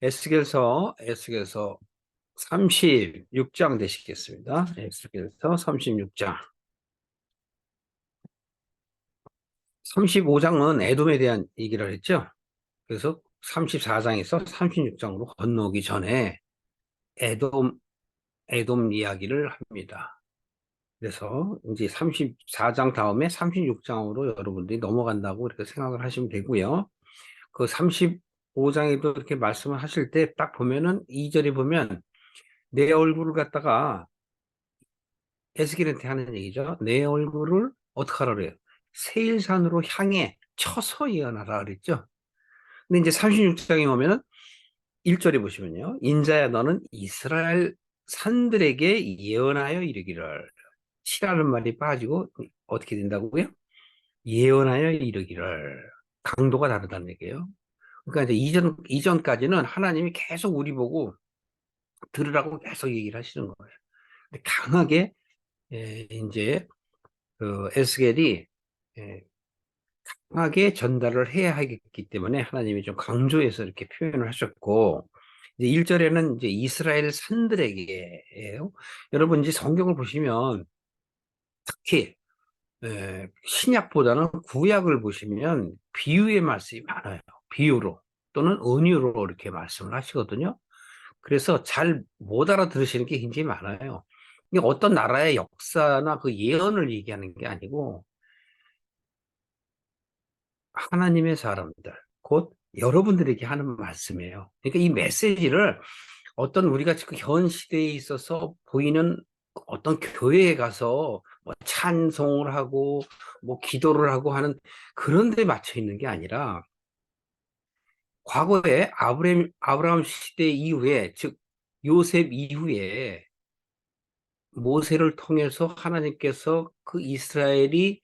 에스겔서 36장 되시겠습니다. 에스겔서 36장. 35장은 에돔에 대한 얘기를 했죠. 그래서 34장에서 36장으로 건너기 전에 에돔, 에돔 이야기를 합니다. 그래서 이제 34장 다음에 36장으로 여러분들이 넘어간다고 이렇게 생각을 하시면 되고요. 그 35장에도 이렇게 말씀을 하실 때 딱 보면은 2절에 보면 내 얼굴을 갖다가 에스겔한테 하는 얘기죠. 내 얼굴을 어떻게 하라 그래요? 세일산으로 향해 쳐서 예언하라 그랬죠. 근데 이제 36장에 오면은 1절에 보시면요. 인자야 너는 이스라엘 산들에게 예언하여 이르기를. 치라는 말이 빠지고 어떻게 된다고요? 예언하여 이르기를. 강도가 다르다는 얘기예요. 그러니까 이제 이전까지는 하나님이 계속 우리 보고 들으라고 계속 얘기를 하시는 거예요. 근데 강하게 이제 그 에스겔이 강하게 전달을 해야 하기 때문에 하나님이 좀 강조해서 이렇게 표현을 하셨고, 이제 1절에는 이제 이스라엘 산들에게예요. 여러분 이제 성경을 보시면 특히 신약보다는 구약을 보시면 비유의 말씀이 많아요. 비유로 또는 은유로 이렇게 말씀을 하시거든요. 그래서 잘 못 알아들으시는 게 굉장히 많아요. 이게 어떤 나라의 역사나 그 예언을 얘기하는 게 아니고 하나님의 사람들, 곧 여러분들에게 하는 말씀이에요. 그러니까 이 메시지를 어떤 우리가 지금 현 시대에 있어서 보이는 어떤 교회에 가서 뭐 찬송을 하고 뭐 기도를 하고 하는 그런 데 맞춰 있는 게 아니라 과거에 아브라함 시대 이후에, 즉 요셉 이후에 모세를 통해서 하나님께서 그 이스라엘이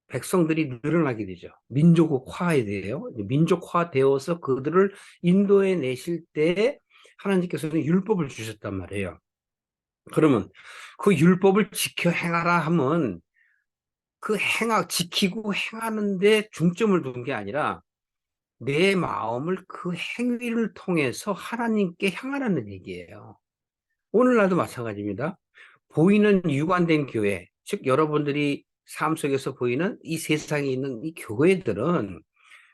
백성들이 늘어나게 되죠. 민족화에 대해요. 민족화되어서 그들을 인도에 내실 때 하나님께서는 율법을 주셨단 말이에요. 그러면 그 율법을 지켜 행하라 하면 그 지키고 행하는데 중점을 둔 게 아니라 내 마음을 그 행위를 통해서 하나님께 향하라는 얘기예요. 오늘날도 마찬가지입니다. 보이는 유관된 교회, 즉 여러분들이 삶 속에서 보이는 이 세상에 있는 이 교회들은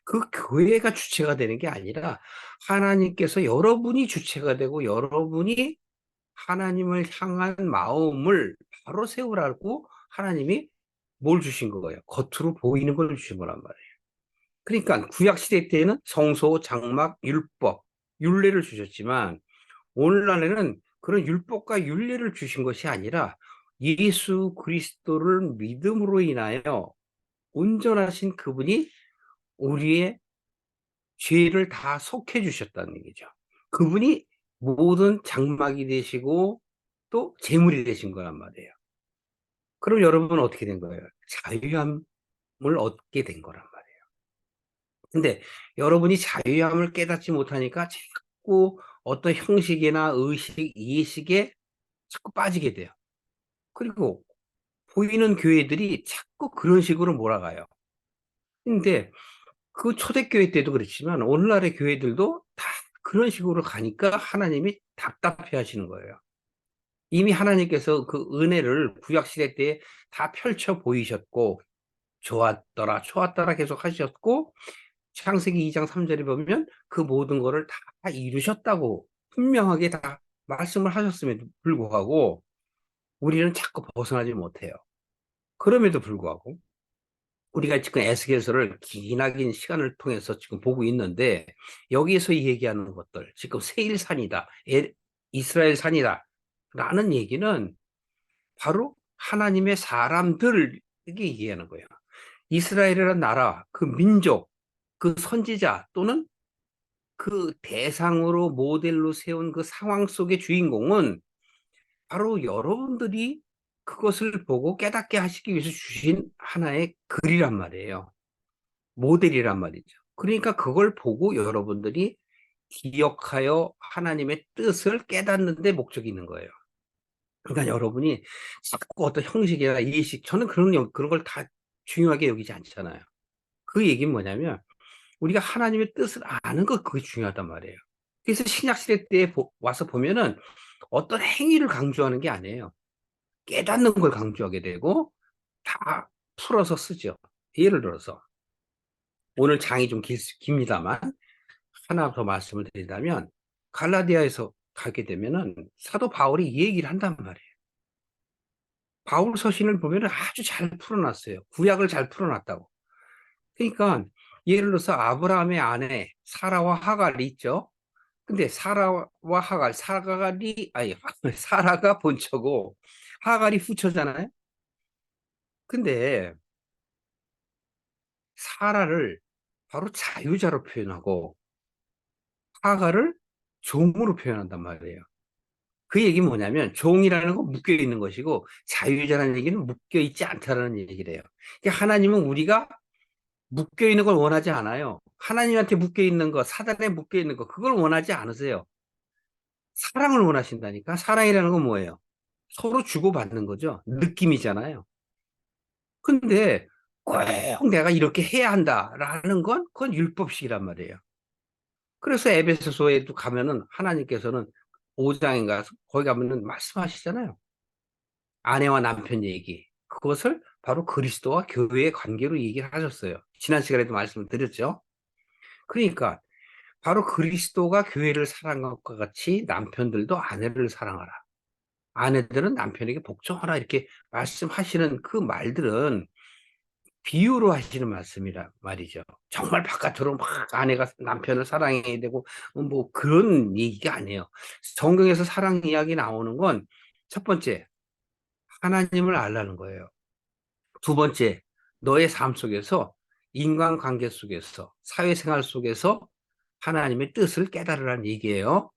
그 교회가 주체가 되는 게 아니라 하나님께서 여러분이 주체가 되고 여러분이 하나님을 향한 마음을 바로 세우라고 하나님이 뭘 주신 거예요? 겉으로 보이는 걸 주신 거란 말이에요. 그러니까 구약 시대 때에는 성소, 장막, 율법, 율례를 주셨지만 오늘날에는 그런 율법과 율례를 주신 것이 아니라 예수 그리스도를 믿음으로 인하여 온전하신 그분이 우리의 죄를 다 속해 주셨다는 얘기죠. 그분이 모든 장막이 되시고 또 제물이 되신 거란 말이에요. 그럼 여러분은 어떻게 된 거예요? 자유함을 얻게 된 거란 말이에요. 근데 여러분이 자유함을 깨닫지 못하니까 자꾸 어떤 형식이나 의식, 이해식에 자꾸 빠지게 돼요. 그리고 보이는 교회들이 자꾸 그런 식으로 몰아가요. 근데 그 초대교회 때도 그렇지만 오늘날의 교회들도 다 그런 식으로 가니까 하나님이 답답해 하시는 거예요. 이미 하나님께서 그 은혜를 구약시대 때 다 펼쳐 보이셨고 좋았더라 좋았더라 계속 하셨고 창세기 2장 3절에 보면 그 모든 거를 다 이루셨다고 분명하게 다 말씀을 하셨음에도 불구하고 우리는 자꾸 벗어나지 못해요. 그럼에도 불구하고 우리가 지금 에스겔서를 기나긴 시간을 통해서 지금 보고 있는데 여기에서 얘기하는 것들 지금 세일산이다, 이스라엘 산이다 라는 얘기는 바로 하나님의 사람들에게 얘기하는 거예요. 이스라엘이라는 나라, 그 민족, 그 선지자 또는 그 대상으로 모델로 세운 그 상황 속의 주인공은 바로 여러분들이 그것을 보고 깨닫게 하시기 위해서 주신 하나의 글이란 말이에요. 모델이란 말이죠. 그러니까 그걸 보고 여러분들이 기억하여 하나님의 뜻을 깨닫는 데 목적이 있는 거예요. 그러니까 여러분이 자꾸 어떤 형식이나 예식, 저는 그런 걸 다 중요하게 여기지 않잖아요. 그 얘기는 뭐냐면 우리가 하나님의 뜻을 아는 것, 그게 중요하단 말이에요. 그래서 신약시대 때에 와서 보면은 어떤 행위를 강조하는 게 아니에요. 깨닫는 걸 강조하게 되고 다 풀어서 쓰죠. 예를 들어서 오늘 장이 좀 깁니다만 하나 더 말씀을 드린다면, 갈라디아에서 가게 되면은 사도 바울이 이 얘기를 한단 말이에요. 바울 서신을 보면은 아주 잘 풀어놨어요. 구약을 잘 풀어놨다고. 그러니까 예를 들어서 아브라함의 아내 사라와 하갈이 있죠. 근데 사라와 하갈, 사갈이 아니 사라가 본처고 하갈이 후처잖아요. 근데 사라를 바로 자유자로 표현하고 하갈을 종으로 표현한단 말이에요. 그 얘기는 뭐냐면 종이라는 건 묶여 있는 것이고 자유자라는 얘기는 묶여 있지 않다라는 얘기래요. 그러니까 하나님은 우리가 묶여 있는 걸 원하지 않아요. 하나님한테 묶여 있는 거, 사단에 묶여 있는 거, 그걸 원하지 않으세요. 사랑을 원하신다니까. 사랑이라는 건 뭐예요? 서로 주고받는 거죠. 느낌이잖아요. 근데 꼭 내가 이렇게 해야 한다라는 건 그건 율법식이란 말이에요. 그래서 에베소서에도 가면은 하나님께서는 5장인가 거기 가면은 말씀하시잖아요. 아내와 남편 얘기. 그것을 바로 그리스도와 교회의 관계로 얘기를 하셨어요. 지난 시간에도 말씀을 드렸죠. 그러니까 바로 그리스도가 교회를 사랑한 것과 같이 남편들도 아내를 사랑하라. 아내들은 남편에게 복종하라. 이렇게 말씀하시는 그 말들은 비유로 하시는 말씀이라 말이죠. 정말 바깥으로 막 아내가 남편을 사랑해야 되고 뭐 그런 얘기가 아니에요. 성경에서 사랑 이야기 나오는 건 첫 번째, 하나님을 알라는 거예요. 두 번째, 너의 삶 속에서, 인간관계 속에서, 사회생활 속에서 하나님의 뜻을 깨달으라는 얘기예요.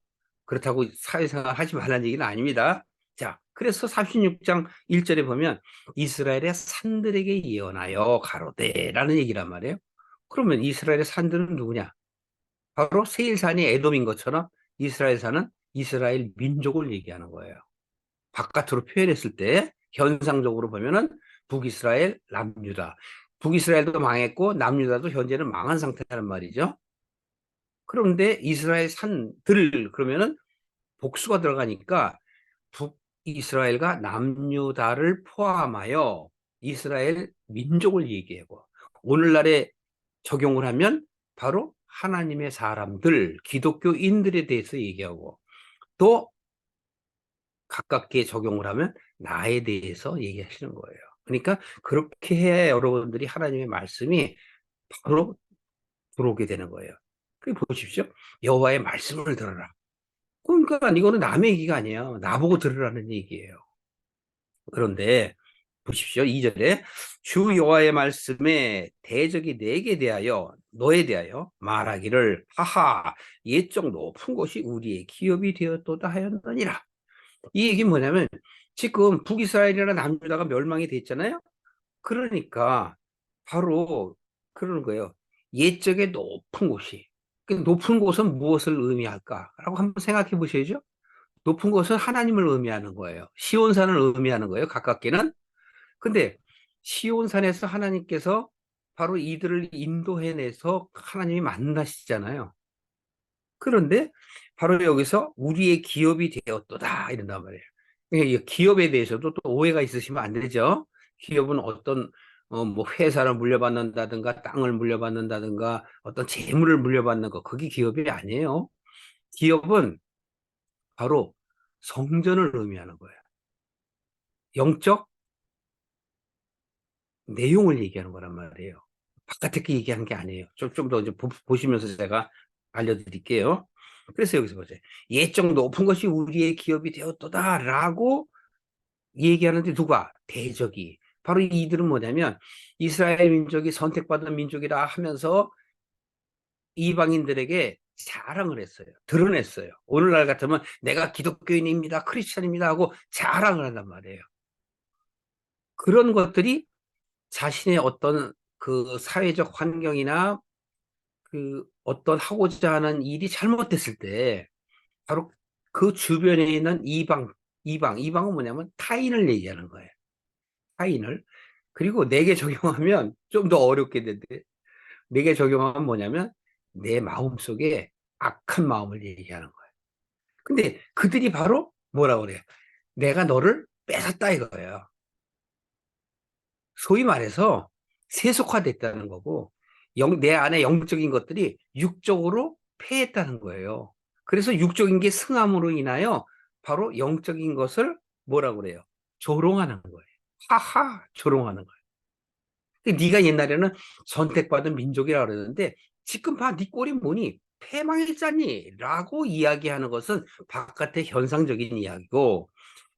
그렇다고 사회생활 하지 말라는 얘기는 아닙니다. 자, 그래서 36장 1절에 보면 이스라엘의 산들에게 예언하여 가로되라는 얘기란 말이에요. 그러면 이스라엘의 산들은 누구냐? 바로 세일산이 에돔인 것처럼 이스라엘 산은 이스라엘 민족을 얘기하는 거예요. 바깥으로 표현했을 때 현상적으로 보면은 북이스라엘, 남유다. 북이스라엘도 망했고 남유다도 현재는 망한 상태란 말이죠. 그런데 이스라엘 산들 그러면은 복수가 들어가니까 북이스라엘과 남유다를 포함하여 이스라엘 민족을 얘기하고, 오늘날에 적용을 하면 바로 하나님의 사람들, 기독교인들에 대해서 얘기하고, 또 가깝게 적용을 하면 나에 대해서 얘기하시는 거예요. 그러니까 그렇게 해야 여러분들이 하나님의 말씀이 바로 들어오게 되는 거예요. 그 보십시오. 여호와의 말씀을 들어라. 그러니까 이거는 남의 얘기가 아니에요. 나보고 들으라는 얘기예요. 그런데 보십시오. 2절에 주 여호와의 말씀에 대적이 내게 대하여 너에 대하여 말하기를 하하 옛적 높은 곳이 우리의 기업이 되었도다 하였느니라. 이 얘기는 뭐냐면 지금 북이스라엘이나 남유다가 멸망이 됐잖아요. 그러니까 바로 그러는 거예요. 옛적의 높은 곳이. 그 높은 곳은 무엇을 의미할까라고 한번 생각해 보셔야죠. 높은 곳은 하나님을 의미하는 거예요. 시온산을 의미하는 거예요. 가깝게는. 근데 시온산에서 하나님께서 바로 이들을 인도해내서 하나님이 만나시잖아요. 그런데 바로 여기서 우리의 기업이 되었도다 이런단 말이에요. 이 기업에 대해서도 또 오해가 있으시면 안 되죠. 기업은 어떤 뭐 회사를 물려받는다든가 땅을 물려받는다든가 어떤 재물을 물려받는 거, 그게 기업이 아니에요. 기업은 바로 성전을 의미하는 거예요. 영적 내용을 얘기하는 거란 말이에요. 바깥에 게 얘기하는 게 아니에요. 좀 더 이제 보시면서 제가 알려드릴게요. 그래서 여기서 보세요. 옛적 높은 것이 우리의 기업이 되었도다라고 얘기하는데 누가? 대적이. 바로 이들은 뭐냐면 이스라엘 민족이 선택받은 민족이라 하면서 이방인들에게 자랑을 했어요. 드러냈어요. 오늘날 같으면 내가 기독교인입니다. 크리스천입니다 하고 자랑을 한단 말이에요. 그런 것들이 자신의 어떤 그 사회적 환경이나 그 어떤 하고자 하는 일이 잘못됐을 때 바로 그 주변에 있는 이방은 뭐냐면 타인을 얘기하는 거예요. 타인을. 그리고 내게 적용하면 좀 더 어렵게 되는데 내게 적용하면 뭐냐면 내 마음속에 악한 마음을 얘기하는 거예요. 근데 그들이 바로 뭐라고 그래요? 내가 너를 뺏었다 이거예요. 소위 말해서 세속화됐다는 거고 내 안에 영적인 것들이 육적으로 패했다는 거예요. 그래서 육적인 게 승함으로 인하여 바로 영적인 것을 뭐라고 그래요? 조롱하는 거예요. 하하 조롱하는 거예요. 네가 옛날에는 선택받은 민족이라 그러는데 지금 봐, 네 꼴이 뭐니? 패망했잖니? 라고 이야기하는 것은 바깥의 현상적인 이야기고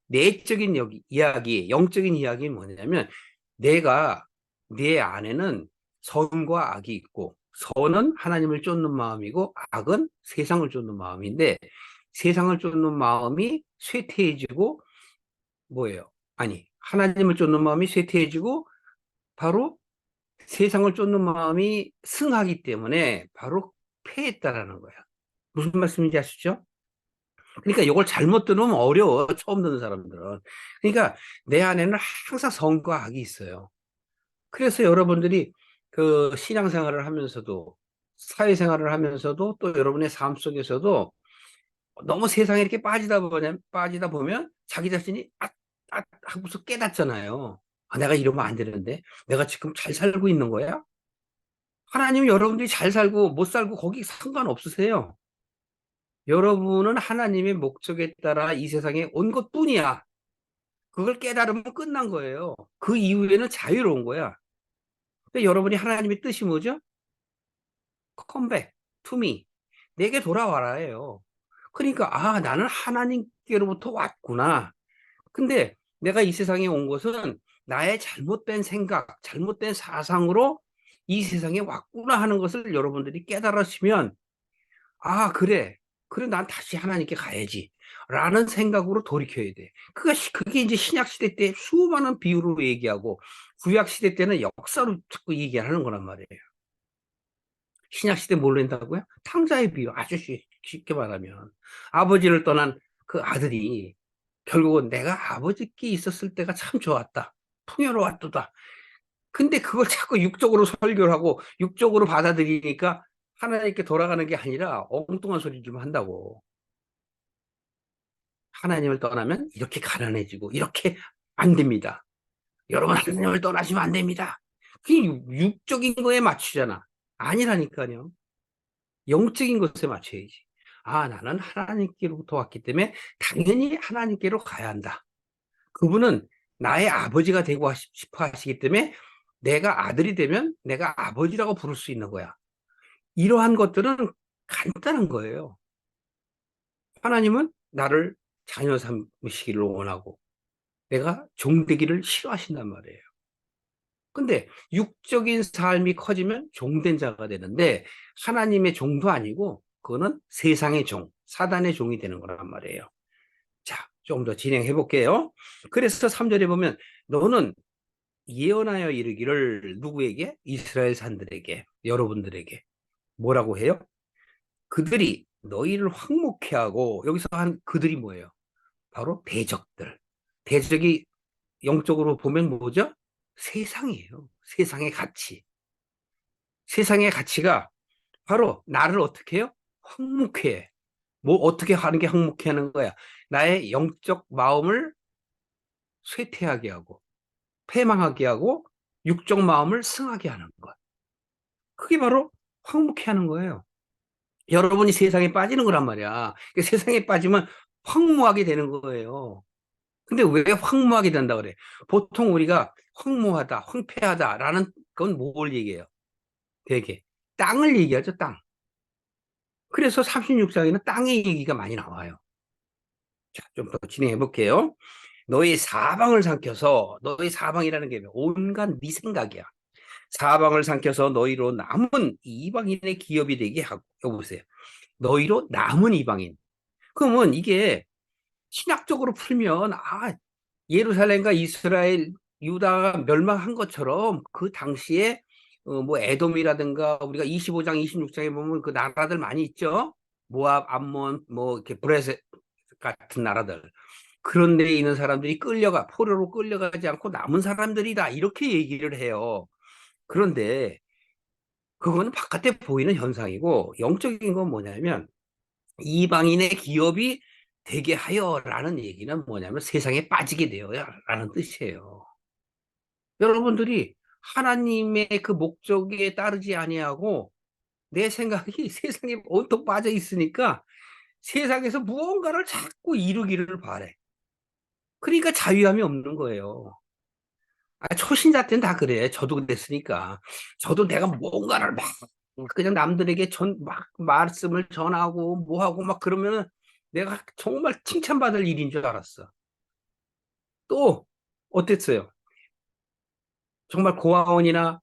내적인 이야기, 영적인 이야기는 뭐냐면 내가 내 안에는 선과 악이 있고 선은 하나님을 쫓는 마음이고 악은 세상을 쫓는 마음인데 세상을 쫓는 마음이 쇠퇴해지고 뭐예요? 아니, 하나님을 쫓는 마음이 쇠퇴해지고 바로 세상을 쫓는 마음이 승하기 때문에 바로 패했다라는 거야. 무슨 말씀인지 아시죠? 그러니까 이걸 잘못 들으면 어려워. 처음 듣는 사람들은. 그러니까 내 안에는 항상 선과 악이 있어요. 그래서 여러분들이 그 신앙생활을 하면서도 사회생활을 하면서도 또 여러분의 삶 속에서도 너무 세상에 이렇게 빠지다 보면 자기 자신이 하고서 깨닫잖아요. 아, 내가 이러면 안 되는데 내가 지금 잘 살고 있는 거야? 하나님은 여러분들이 잘 살고 못 살고 거기 상관없으세요. 여러분은 하나님의 목적에 따라 이 세상에 온 것뿐이야. 그걸 깨달으면 끝난 거예요. 그 이후에는 자유로운 거야. 근데 여러분이 하나님의 뜻이 뭐죠? 컴백, 투미. 내게 돌아와라예요. 그러니까 나는 하나님께로부터 왔구나. 근데 내가 이 세상에 온 것은 나의 잘못된 생각, 잘못된 사상으로 이 세상에 왔구나 하는 것을 여러분들이 깨달으시면 그래. 그래, 난 다시 하나님께 가야지. 라는 생각으로 돌이켜야 돼. 그게 이제 신약시대 때 수많은 비유로 얘기하고, 구약시대 때는 역사로 듣고 얘기하는 거란 말이에요. 신약시대 뭘로 한다고요? 탕자의 비유. 아주 쉽게 말하면. 아버지를 떠난 그 아들이 결국은 내가 아버지께 있었을 때가 참 좋았다. 풍요로웠다. 근데 그걸 자꾸 육적으로 설교를 하고 육적으로 받아들이니까 하나님께 돌아가는 게 아니라 엉뚱한 소리 좀 한다고. 하나님을 떠나면 이렇게 가난해지고 이렇게 안 됩니다. 여러분 하나님을 떠나시면 안 됩니다. 그게 육적인 거에 맞추잖아. 아니라니까요. 영적인 것에 맞춰야지. 나는 하나님께로부터 왔기 때문에 당연히 하나님께로 가야 한다. 그분은 나의 아버지가 되고 싶어 하시기 때문에 내가 아들이 되면 내가 아버지라고 부를 수 있는 거야. 이러한 것들은 간단한 거예요. 하나님은 나를 자녀 삼으시기를 원하고 내가 종되기를 싫어하신단 말이에요. 근데 육적인 삶이 커지면 종된 자가 되는데 하나님의 종도 아니고 그거는 세상의 종, 사단의 종이 되는 거란 말이에요. 자, 좀 더 진행해 볼게요. 그래서 3절에 보면 너는 예언하여 이르기를 누구에게? 이스라엘 산들에게, 여러분들에게 뭐라고 해요? 그들이 너희를 황목해 하고 여기서 한 그들이 뭐예요? 바로 대적들. 대적이 영적으로 보면 뭐죠? 세상이에요. 세상의 가치. 세상의 가치가 바로 나를 어떻게 해요? 황목해. 뭐 어떻게 하는 게 황목해 하는 거야? 나의 영적 마음을 쇠퇴하게 하고 패망하게 하고 육적 마음을 승하게 하는 것. 그게 바로 황목해 하는 거예요. 여러분이 세상에 빠지는 거란 말이야. 그러니까 세상에 빠지면 황무하게 되는 거예요. 근데 왜 황무하게 된다 그래? 보통 우리가 황무하다, 황폐하다라는 건 뭘 얘기해요? 되게 땅을 얘기하죠, 땅. 그래서 36장에는 땅의 얘기가 많이 나와요. 자, 좀 더 진행해 볼게요. 너희 사방을 삼켜서 너희 사방이라는 게 온갖 네 생각이야. 사방을 삼켜서 너희로 남은 이방인의 기업이 되게 하고 여보세요. 너희로 남은 이방인. 그러면 이게 신학적으로 풀면 예루살렘과 이스라엘 유다가 멸망한 것처럼 그 당시에 뭐 에돔이라든가 우리가 25장 26장에 보면 그 나라들 많이 있죠. 모압, 암몬, 뭐 이렇게 브레셋 같은 나라들. 그런 데에 있는 사람들이 포로로 끌려가지 않고 남은 사람들이다. 이렇게 얘기를 해요. 그런데 그거는 바깥에 보이는 현상이고, 영적인 건 뭐냐면 이방인의 기업이 되게 하여라는 얘기는 뭐냐면 세상에 빠지게 되어라는 뜻이에요. 여러분들이 하나님의 그 목적에 따르지 아니하고 내 생각이 세상에 온통 빠져 있으니까 세상에서 무언가를 자꾸 이루기를 바래. 그러니까 자유함이 없는 거예요. 초신자 때는 다 그래. 저도 그랬으니까. 저도 내가 뭔가를 막 그냥 남들에게 막 말씀을 전하고 뭐하고 막 그러면은 내가 정말 칭찬받을 일인 줄 알았어. 또 어땠어요? 정말 고아원이나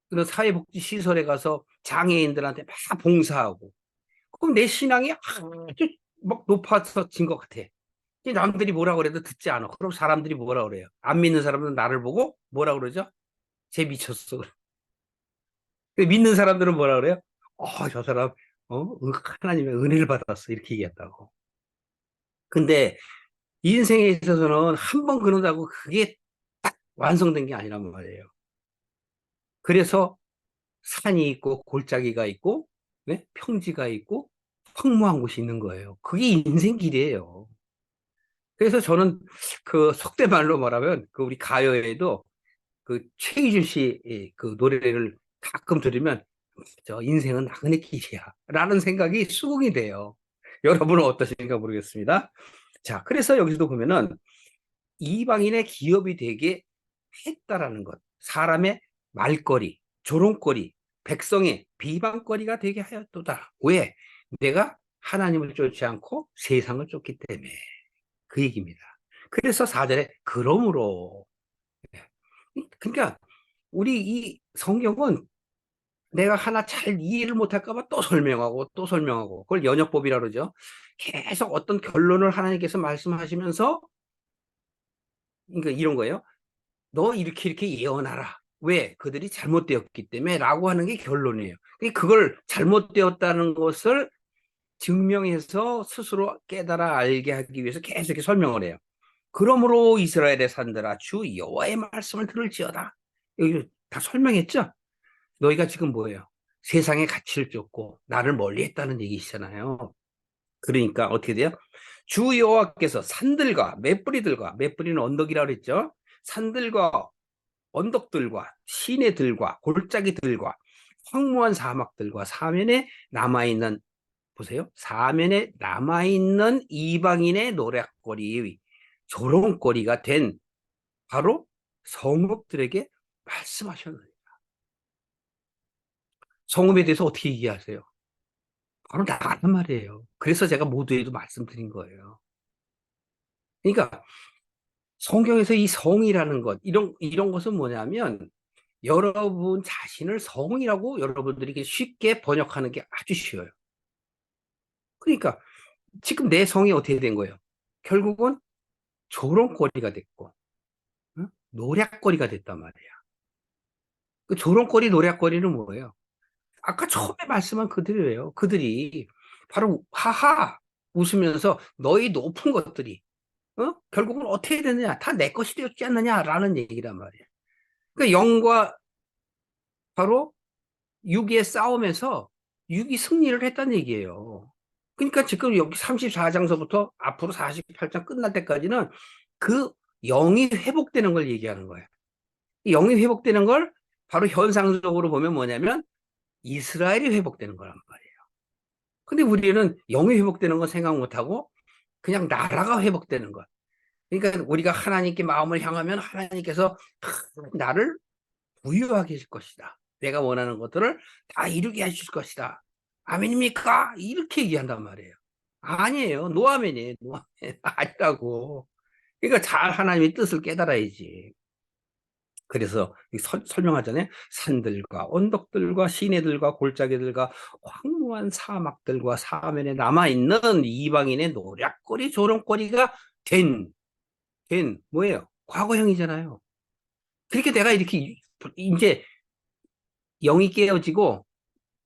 그런 사회복지 시설에 가서 장애인들한테 막 봉사하고 그럼 내 신앙이 아주 막 높아진 것 같아. 남들이 뭐라 그래도 듣지 않아. 그럼 사람들이 뭐라 그래요? 안 믿는 사람은 나를 보고 뭐라 그러죠? 쟤 미쳤어. 믿는 사람들은 뭐라 그래요? 저 사람 하나님의 은혜를 받았어. 이렇게 얘기했다고. 근데 인생에 있어서는 한 번 그런다고 그게 딱 완성된 게 아니란 말이에요. 그래서 산이 있고 골짜기가 있고 네? 평지가 있고 황무한 곳이 있는 거예요. 그게 인생길이에요. 그래서 저는 그 속된 말로 말하면 그 우리 가요에도 그 최희준 씨 그 노래를 가끔 들으면 저 인생은 나그네 길이야 라는 생각이 수긍이 돼요. 여러분은 어떠신가 모르겠습니다. 자, 그래서 여기서도 보면은 이방인의 기업이 되게 했다라는 것. 사람의 말거리, 조롱거리, 백성의 비방거리가 되게 하였도다. 왜? 내가 하나님을 쫓지 않고 세상을 쫓기 때문에. 그 얘기입니다. 그래서 4절에 그러므로. 그러니까 우리 이 성경은 내가 하나 잘 이해를 못할까 봐 또 설명하고 또 설명하고 그걸 연역법이라 그러죠. 계속 어떤 결론을 하나님께서 말씀하시면서 그러니까 이런 거예요. 너 이렇게 예언하라. 왜? 그들이 잘못되었기 때문에 라고 하는 게 결론이에요. 그걸 잘못되었다는 것을 증명해서 스스로 깨달아 알게 하기 위해서 계속 이렇게 설명을 해요. 그러므로 이스라엘의 산들아 주 여호와의 말씀을 들을지어다. 여기 다 설명했죠? 너희가 지금 뭐예요? 세상의 가치를 쫓고 나를 멀리했다는 얘기시잖아요. 그러니까 어떻게 돼요? 주 여호와께서 산들과 맷뿌리들과 맷뿌리는 언덕이라고 그랬죠? 산들과 언덕들과 시내들과 골짜기들과 황무한 사막들과 사면에 남아있는 보세요. 사면에 남아있는 이방인의 노략거리 조롱거리가 된 바로 성읍들에게 말씀하셨느니라. 성읍에 대해서 어떻게 얘기하세요? 바로 나란 말이에요. 그래서 제가 모두에도 말씀드린 거예요. 그러니까 성경에서 이 성이라는 것, 이런 것은 뭐냐면 여러분 자신을 성이라고 여러분들이 쉽게 번역하는 게 아주 쉬워요. 그러니까 지금 내 성이 어떻게 된 거예요? 결국은 조롱거리가 됐고, 응? 노략거리가 됐단 말이야. 그 조롱거리, 노략거리는 뭐예요? 아까 처음에 말씀한 그들이에요. 그들이 바로 하하 웃으면서 너희 높은 것들이 결국은 어떻게 되느냐? 다 내 것이 되었지 않느냐라는 얘기란 말이에요. 그러니까 영과 바로 육의 싸움에서 육이 승리를 했다는 얘기예요. 그러니까 지금 여기 34장서부터 앞으로 48장 끝날 때까지는 그 영이 회복되는 걸 얘기하는 거예요. 영이 회복되는 걸 바로 현상적으로 보면 뭐냐면 이스라엘이 회복되는 거란 말이에요. 근데 우리는 영이 회복되는 건 생각 못하고 그냥 나라가 회복되는 것. 그러니까 우리가 하나님께 마음을 향하면 하나님께서 나를 부유하게 해줄 것이다. 내가 원하는 것들을 다 이루게 해줄 것이다. 아멘입니까? 이렇게 얘기한단 말이에요. 아니에요. 노아멘이에요. 노아멘. 아니라고. 그러니까 잘 하나님의 뜻을 깨달아야지. 그래서 설명하잖아요. 산들과 언덕들과 시내들과 골짜기들과 황무한 사막들과 사면에 남아있는 이방인의 노략거리 조롱거리가 된 뭐예요? 과거형이잖아요. 그렇게 내가 이렇게 이제 영이 깨어지고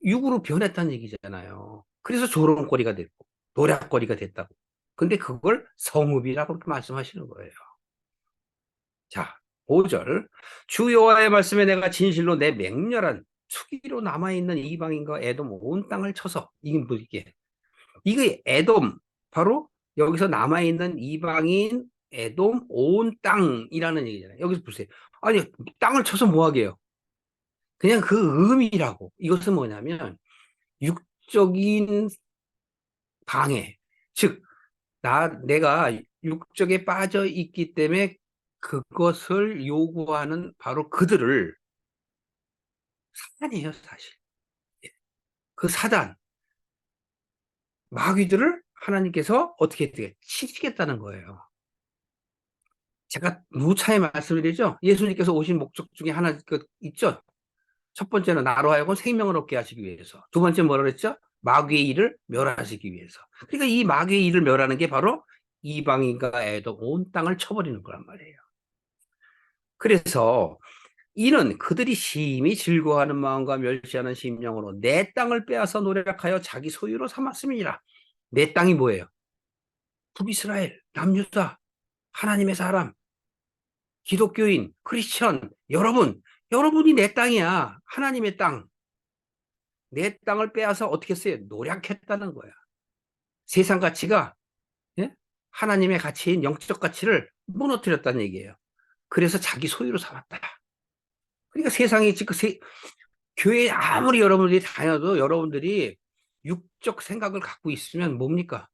육으로 변했다는 얘기잖아요. 그래서 조롱거리가 됐고 노략거리가 됐다고. 근데 그걸 성읍이라고 그렇게 말씀하시는 거예요. 자, 5절. 주 여호와의 말씀에 내가 진실로 내 맹렬한 투기로 남아있는 이방인과 에돔 온 땅을 쳐서, 이게 뭐 이게 에돔, 바로 여기서 남아있는 이방인 에돔 온 땅이라는 얘기잖아요. 여기서 보세요. 아니, 땅을 쳐서 뭐 하게요? 그냥 그 의미라고. 이것은 뭐냐면 육적인 방해. 즉, 내가 육적에 빠져 있기 때문에 그것을 요구하는 바로 그들을, 사단이에요, 사실. 그 사단, 마귀들을 하나님께서 어떻게 치시겠다는 거예요. 제가 누차에 말씀드리죠. 예수님께서 오신 목적 중에 하나 있죠. 첫 번째는 나로 하여금 생명을 얻게 하시기 위해서. 두 번째 뭐라 그랬죠? 마귀의 일을 멸하시기 위해서. 그러니까 이 마귀의 일을 멸하는 게 바로 이방인과 애도 온 땅을 쳐버리는 거란 말이에요. 그래서 이는 그들이 심히 즐거워하는 마음과 멸시하는 심령으로 내 땅을 빼앗아 노력하여 자기 소유로 삼았음이니라. 내 땅이 뭐예요? 북이스라엘, 남유다, 하나님의 사람, 기독교인, 크리스천, 여러분이 내 땅이야. 하나님의 땅. 내 땅을 빼앗아 어떻게 했어요? 노력했다는 거야. 세상 가치가, 예? 하나님의 가치인 영적 가치를 무너뜨렸다는 얘기예요. 그래서 자기 소유로 삼았다. 그러니까 세상에 지금 교회에 아무리 여러분들이 다녀도 여러분들이 육적 생각을 갖고 있으면 뭡니까?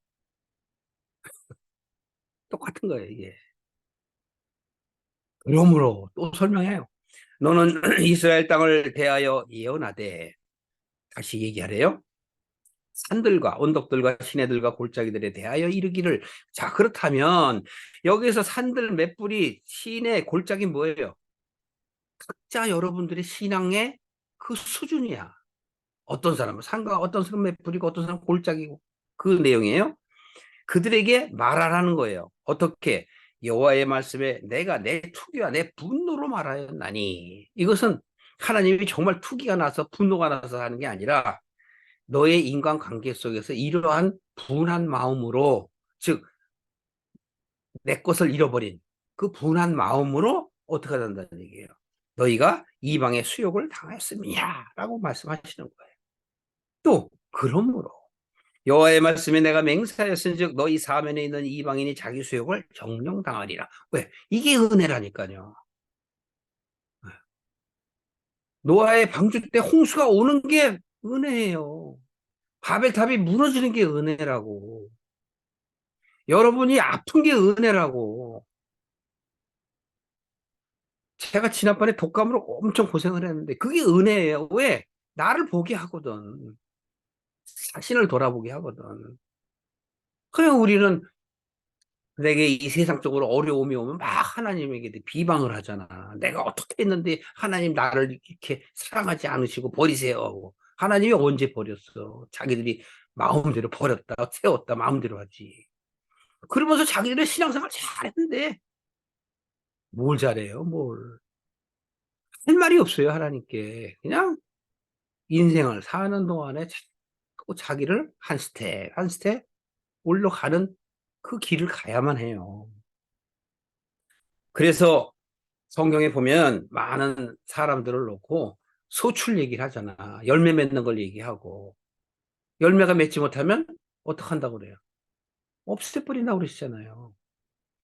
똑같은 거예요, 이게. 그러므로 또 설명해요. 너는 이스라엘 땅을 대하여 예언하되, 다시 얘기하래요. 산들과 언덕들과 시내들과 골짜기들에 대하여 이르기를. 자, 그렇다면 여기서 산들 몇 뿌리, 시내, 골짜기 뭐예요? 각자 여러분들의 신앙의 그 수준이야. 어떤 사람은 산과, 어떤 사람은 몇 뿌리고, 어떤 사람은 골짜기고, 그 내용이에요. 그들에게 말하라는 거예요. 어떻게? 여호와의 말씀에 내가 내 투기와 내 분노로 말하였나니. 이것은 하나님이 정말 투기가 나서 분노가 나서 하는 게 아니라 너의 인간관계 속에서 이러한 분한 마음으로, 즉 내 것을 잃어버린 그 분한 마음으로 어떻게 한다는 얘기예요. 너희가 이방의 수욕을 당했음이야 라고 말씀하시는 거예요. 또 그러므로 여호와의 말씀에 내가 맹세하였은즉 너희 사면에 있는 이방인이 자기 수욕을 정령 당하리라. 왜? 이게 은혜라니까요. 노아의 방주 때 홍수가 오는 게 은혜예요. 바벨탑이 무너지는 게 은혜라고. 여러분이 아픈 게 은혜라고. 제가 지난번에 독감으로 엄청 고생을 했는데 그게 은혜예요. 왜? 나를 보게 하거든. 자신을 돌아보게 하거든. 그냥 우리는 내게 이 세상적으로 어려움이 오면 막 하나님에게 비방을 하잖아. 내가 어떻게 했는데 하나님 나를 이렇게 사랑하지 않으시고 버리세요 하고. 하나님이 언제 버렸어? 자기들이 마음대로 버렸다, 세웠다, 마음대로 하지. 그러면서 자기들의 신앙생활 잘했는데 뭘 잘해요, 뭘. 할 말이 없어요, 하나님께. 그냥 인생을 사는 동안에 자꾸 자기를 한 스텝, 한 스텝 올라가는 그 길을 가야만 해요. 그래서 성경에 보면 많은 사람들을 놓고 소출 얘기를 하잖아. 열매 맺는 걸 얘기하고. 열매가 맺지 못하면 어떡한다고 그래요? 없애버린다고 그러시잖아요.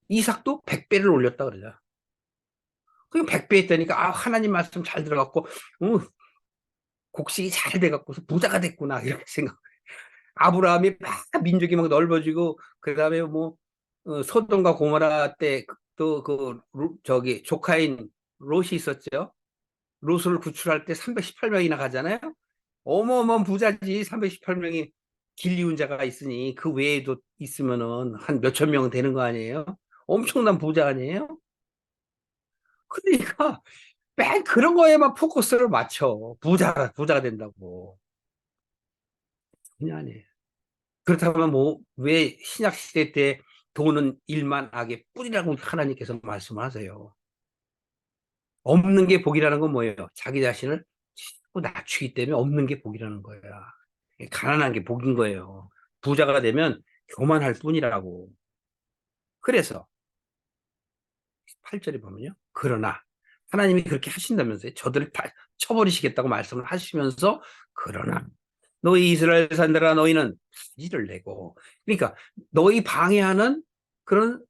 이삭도 100배를 올렸다 그러죠. 그냥 100배 했다니까, 아, 하나님 말씀 잘 들어갔고, 곡식이 잘 돼갖고서 부자가 됐구나, 이렇게 생각. 아브라함이 막 민족이 막 넓어지고, 그 다음에 뭐, 소돔과 고모라 때 또 저기 조카인 롯이 있었죠. 롯을 구출할 때 318명이나 가잖아요. 어마어마한 부자지. 318명이 길 이은 자가 있으니 그 외에도 있으면은 한 몇천 명은 되는 거 아니에요? 엄청난 부자 아니에요? 그러니까 맨 그런 거에만 포커스를 맞춰. 부자가 된다고. 그냥 아니에요. 그렇다면 뭐 왜 신약 시대 때 돈은 일만 악의 뿌리라고 하나님께서 말씀하세요. 없는 게 복이라는 건 뭐예요? 자기 자신을 자꾸 낮추기 때문에 없는 게 복이라는 거야. 가난한 게 복인 거예요. 부자가 되면 교만할 뿐이라고. 그래서 8절에 보면요. 그러나 하나님이 그렇게 하신다면서요. 저들을 다 쳐버리시겠다고 말씀을 하시면서 그러나 너희 이스라엘 산들아 너희는 가지를 내고 그러니까 너희 방해하는 그런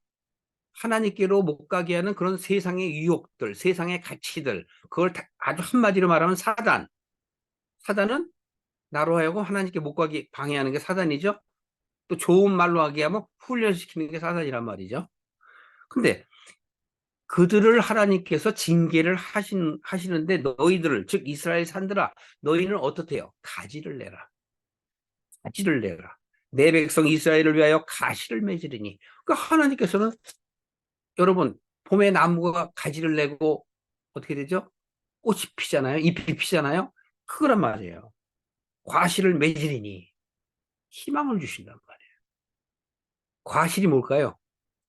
하나님께로 못 가게 하는 그런 세상의 유혹들, 세상의 가치들 그걸 아주 한마디로 말하면 사단은 나로 하여금 하나님께 못 가게 방해하는 게 사단이죠. 또 좋은 말로 하게 하면 훈련시키는 게 사단이란 말이죠. 근데 그들을 하나님께서 징계를 하시는데 너희들을 즉 이스라엘 산들아 너희는 어떻대요? 가지를 내라. 가지를 내라. 내 백성 이스라엘을 위하여 가시를 맺으리니. 그러니까 하나님께서는 여러분 봄에 나무가 가지를 내고 어떻게 되죠? 꽃이 피잖아요. 잎이 피잖아요. 그거란 말이에요. 과실을 맺으리니 희망을 주신단 말이에요. 과실이 뭘까요?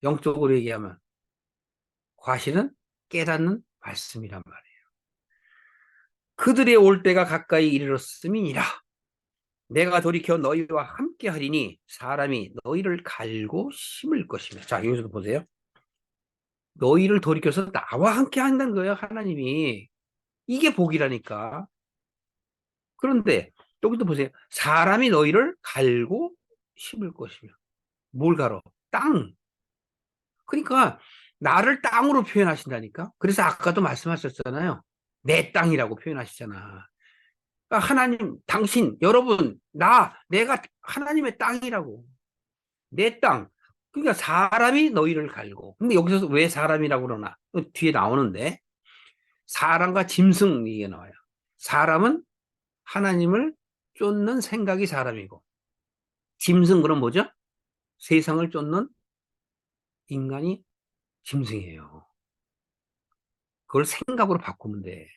영적으로 얘기하면 과실은 깨닫는 말씀이란 말이에요. 그들의 올 때가 가까이 이르렀음이니라. 내가 돌이켜 너희와 함께 하리니 사람이 너희를 갈고 심을 것이며. 자, 여기서도 보세요. 너희를 돌이켜서 나와 함께 한다는 거예요, 하나님이. 이게 복이라니까. 그런데 여기도 보세요. 사람이 너희를 갈고 심을 것이며. 뭘 갈어? 땅. 그러니까 나를 땅으로 표현하신다니까. 그래서 아까도 말씀하셨잖아요. 내 땅이라고 표현하시잖아. 그러니까 하나님, 당신, 여러분, 내가 하나님의 땅이라고. 내 땅. 그러니까 사람이 너희를 갈고. 근데 여기서 왜 사람이라고 그러나? 뒤에 나오는데, 사람과 짐승 얘기가 나와요. 사람은 하나님을 쫓는 생각이 사람이고, 짐승 그럼 뭐죠? 세상을 쫓는 인간이 짐승이에요. 그걸 생각으로 바꾸면 돼.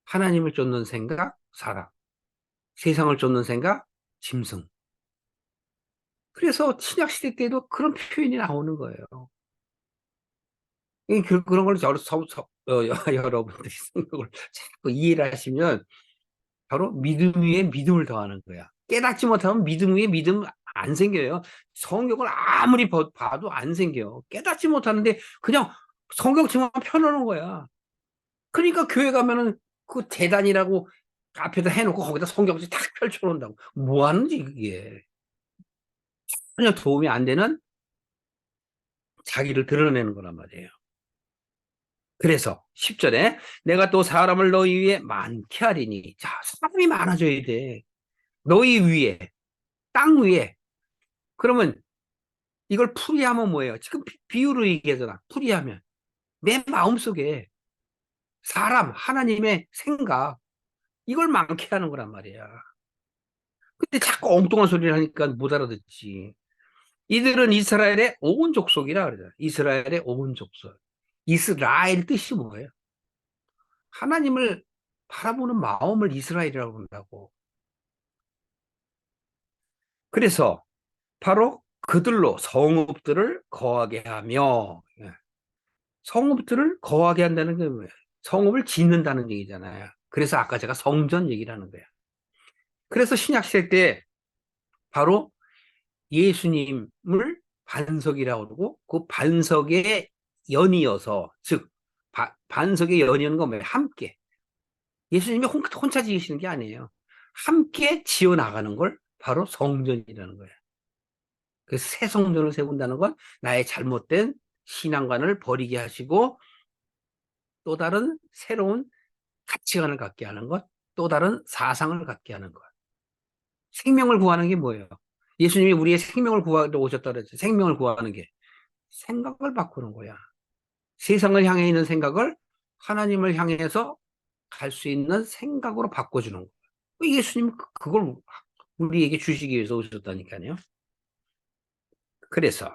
하나님을 쫓는 생각, 사람. 세상을 쫓는 생각, 짐승. 그래서 신약시대 때도 그런 표현이 나오는 거예요. 그런 걸 여러분들이 생각을 자꾸 이해를 하시면 바로 믿음 위에 믿음을 더하는 거야. 깨닫지 못하면 믿음 위에 믿음 안 생겨요. 성경을 아무리 봐도 안 생겨요. 깨닫지 못하는데 그냥 성경책만 펴놓는 거야. 그러니까 교회 가면은 그 재단이라고 앞에다 해놓고 거기다 성경책 탁 펼쳐놓는다고. 뭐 하는지 그게. 전혀 도움이 안 되는 자기를 드러내는 거란 말이에요. 그래서 10절에 내가 또 사람을 너희 위에 많게 하리니. 자, 사람이 많아져야 돼. 너희 위에, 땅 위에. 그러면 이걸 풀이하면 뭐예요? 지금 비유로 얘기하잖아. 풀이하면 내 마음속에 사람, 하나님의 생각 이걸 많게 하는 거란 말이야. 근데 자꾸 엉뚱한 소리를 하니까 못 알아듣지. 이들은 이스라엘의 온 족속이라 그러잖아. 이스라엘의 온 족속. 이스라엘 뜻이 뭐예요? 하나님을 바라보는 마음을 이스라엘이라고 한다고. 그래서 바로 그들로 성읍들을 거하게 하며 성읍들을 거하게 한다는 게 뭐예요? 성읍을 짓는다는 얘기잖아요. 그래서 아까 제가 성전 얘기를 하는 거예요. 그래서 신약시대 때 바로 예수님을 반석이라고 그러고 그 반석의 연이어서 즉 반석의 연이는 건 뭐예요? 함께. 예수님이 혼자 지으시는 게 아니에요. 함께 지어나가는 걸 바로 성전이라는 거예요. 그래서 새 성전을 세운다는 건 나의 잘못된 신앙관을 버리게 하시고 또 다른 새로운 가치관을 갖게 하는 것, 또 다른 사상을 갖게 하는 것. 생명을 구하는 게 뭐예요? 예수님이 우리의 생명을 구하러 오셨다 그랬죠. 생명을 구하는 게 생각을 바꾸는 거야. 세상을 향해 있는 생각을 하나님을 향해서 갈 수 있는 생각으로 바꿔주는 거예요. 예수님은 그걸 우리에게 주시기 위해서 오셨다니까요. 그래서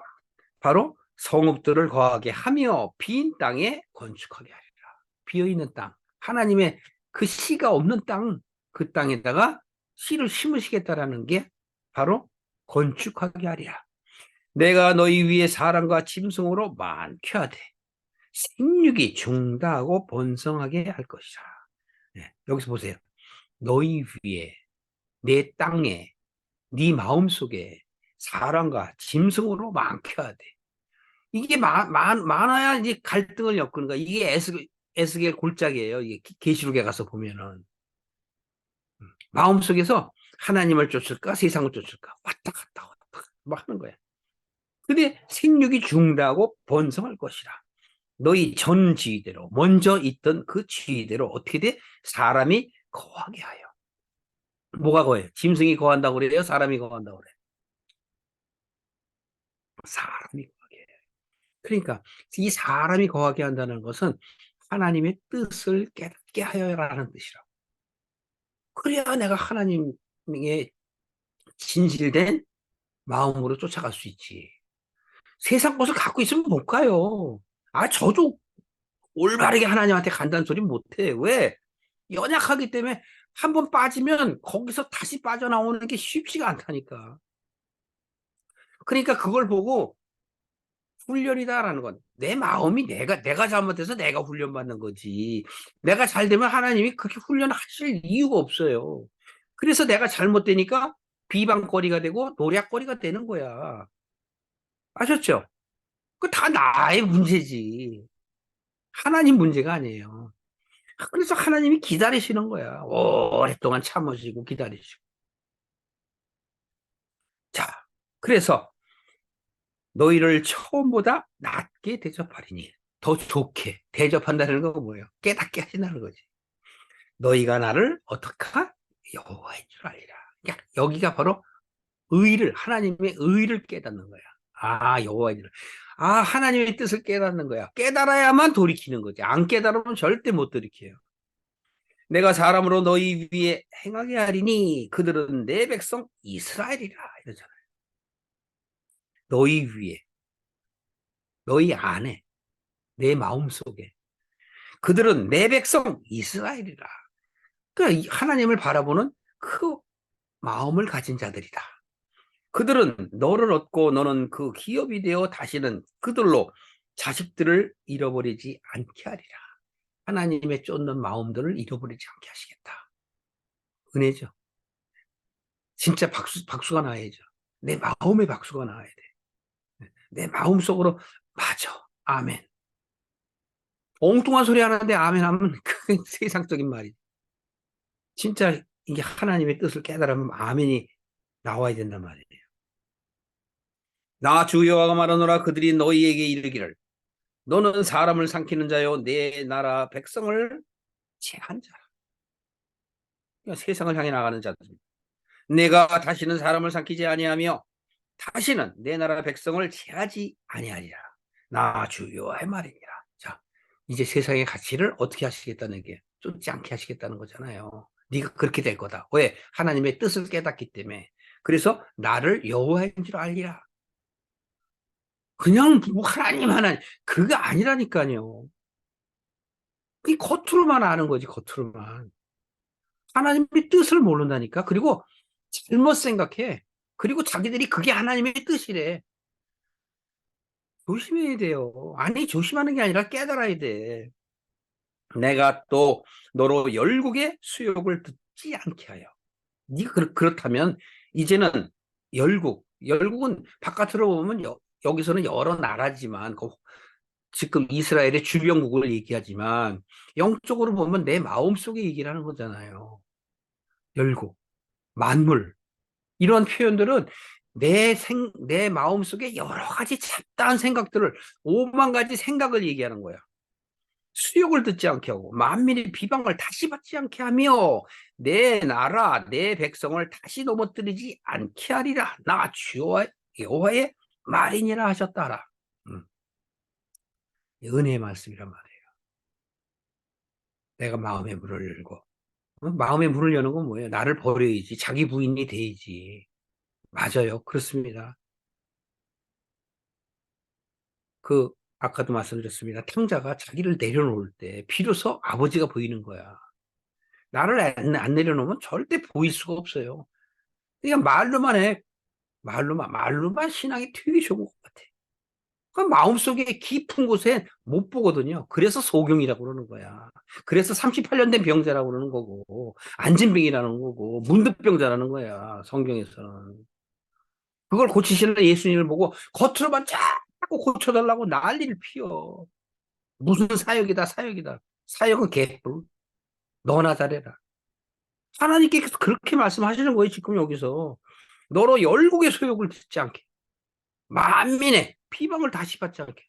바로 성읍들을 거하게 하며 빈 땅에 건축하게 하리라. 비어있는 땅. 하나님의 그 씨가 없는 땅, 그 땅에다가 씨를 심으시겠다라는 게 바로 건축하게 하리라. 내가 너희 위에 사람과 짐승으로 많게 하되 생육이 중다하고 번성하게 할 것이라. 네, 여기서 보세요. 너희 위에, 내 땅에, 네 마음속에 사람과 짐승으로 많게 하되 이게 많아야 이제 갈등을 엮는 거야. 이게 에스겔 골짜기예요. 이게 계시록에 가서 보면은 마음속에서 하나님을 쫓을까 세상을 쫓을까 왔다 갔다 왔다 갔다 막 하는 거야. 근데 생육이 중다하고 번성할 것이라. 너희 전 지위대로 먼저 있던 그 지위대로 어떻게 돼? 사람이 거하게 하여. 뭐가 거해? 짐승이 거한다고 그래요? 사람이 거한다고 그래요? 사람이 거하게 해요. 그러니까 이 사람이 거하게 한다는 것은 하나님의 뜻을 깨닫게 하여라는 뜻이라고. 그래야 내가 하나님의 진실된 마음으로 쫓아갈 수 있지. 세상 것을 갖고 있으면 못 가요. 아, 저도 올바르게 하나님한테 간다는 소리 못해. 왜? 연약하기 때문에 한 번 빠지면 거기서 다시 빠져나오는 게 쉽지가 않다니까. 그러니까 그걸 보고 훈련이다라는 건 내 마음이 내가 잘못해서 내가 훈련받는 거지. 내가 잘 되면 하나님이 그렇게 훈련하실 이유가 없어요. 그래서 내가 잘못되니까 비방거리가 되고 노략거리가 되는 거야. 아셨죠? 그 다 나의 문제지. 하나님 문제가 아니에요. 그래서 하나님이 기다리시는 거야. 오랫동안 참으시고 기다리시고. 자, 그래서 너희를 처음보다 낫게 대접하리니 더 좋게 대접한다는 건 뭐예요? 깨닫게 하신다는 거지. 너희가 나를 어떡하? 여호와인 줄 알리라. 여기가 바로 하나님의 의를 깨닫는 거야. 아, 여호와인 줄. 아, 하나님의 뜻을 깨닫는 거야. 깨달아야만 돌이키는 거지. 안 깨달으면 절대 못 돌이켜요. 내가 사람으로 너희 위에 행하게 하리니 그들은 내 백성 이스라엘이라 이러잖아요. 너희 위에, 너희 안에, 내 마음속에 그들은 내 백성 이스라엘이라. 그러니까 하나님을 바라보는 그 마음을 가진 자들이다. 그들은 너를 얻고 너는 그 기업이 되어 다시는 그들로 자식들을 잃어버리지 않게 하리라. 하나님의 쫓는 마음들을 잃어버리지 않게 하시겠다. 은혜죠. 진짜 박수가 나야죠. 내 마음의 박수가 나와야 돼. 내 마음속으로 맞아. 아멘. 엉뚱한 소리 하는데 아멘 하면 그게 세상적인 말이지. 진짜 이게 하나님의 뜻을 깨달으면 아멘이 나와야 된단 말이에요. 나 주 여호와가 말하노라 그들이 너희에게 이르기를 너는 사람을 삼키는 자요 내 나라 백성을 제한 자라. 그러니까 세상을 향해 나가는 자들. 내가 다시는 사람을 삼키지 아니하며 다시는 내 나라 백성을 제하지 아니하리라. 나 주 여호와의 말이니라. 자, 이제 세상의 가치를 어떻게 하시겠다는 게 쫓지 않게 하시겠다는 거잖아요. 네가 그렇게 될 거다. 왜? 하나님의 뜻을 깨닫기 때문에. 그래서 나를 여호와인 줄 알리라. 그냥 뭐 하나님 그거 아니라니까요. 이 겉으로만 아는 거지 겉으로만. 하나님의 뜻을 모른다니까. 그리고 잘못 생각해. 그리고 자기들이 그게 하나님의 뜻이래. 조심해야 돼요. 아니 조심하는 게 아니라 깨달아야 돼. 내가 또 너로 열국의 수욕을 듣지 않게 하여. 네가 그렇다면 이제는 열국은 바깥으로 보면 여기서는 여러 나라지만 지금 이스라엘의 주변국을 얘기하지만 영적으로 보면 내 마음속에 얘기를 하는 거잖아요. 열국, 만물 이런 표현들은 내 마음속에 여러 가지 잡다한 생각들을 5만 가지 생각을 얘기하는 거야. 수욕을 듣지 않게 하고 만민의 비방을 다시 받지 않게 하며 내 나라 내 백성을 다시 넘어뜨리지 않게 하리라. 나 여호와의 말이니라 하셨다라. 은혜의 말씀이란 말이에요. 내가 마음의 문을 열고 마음의 문을 여는 건 뭐예요? 나를 버려야지. 자기 부인이 돼야지. 맞아요. 그렇습니다. 아까도 말씀드렸습니다. 탕자가 자기를 내려놓을 때 비로소 아버지가 보이는 거야. 나를 안 내려놓으면 절대 보일 수가 없어요. 그냥 말로만 해. 말로만 신앙이 되게 좋은 것 같아. 그 마음속에 깊은 곳에 못 보거든요. 그래서 소경이라고 그러는 거야. 그래서 38년 된 병자라고 그러는 거고, 안진병이라는 거고, 문득병자라는 거야. 성경에서는. 그걸 고치시는 예수님을 보고 겉으로만 자꾸 고쳐달라고 난리를 피워. 무슨 사역이다, 사역이다. 사역은 개뿔. 너나 잘해라. 하나님께서 그렇게 말씀하시는 거예요, 지금 여기서. 너로 열국의 소욕을 듣지 않게. 만민의 피방을 다시 받지 않게.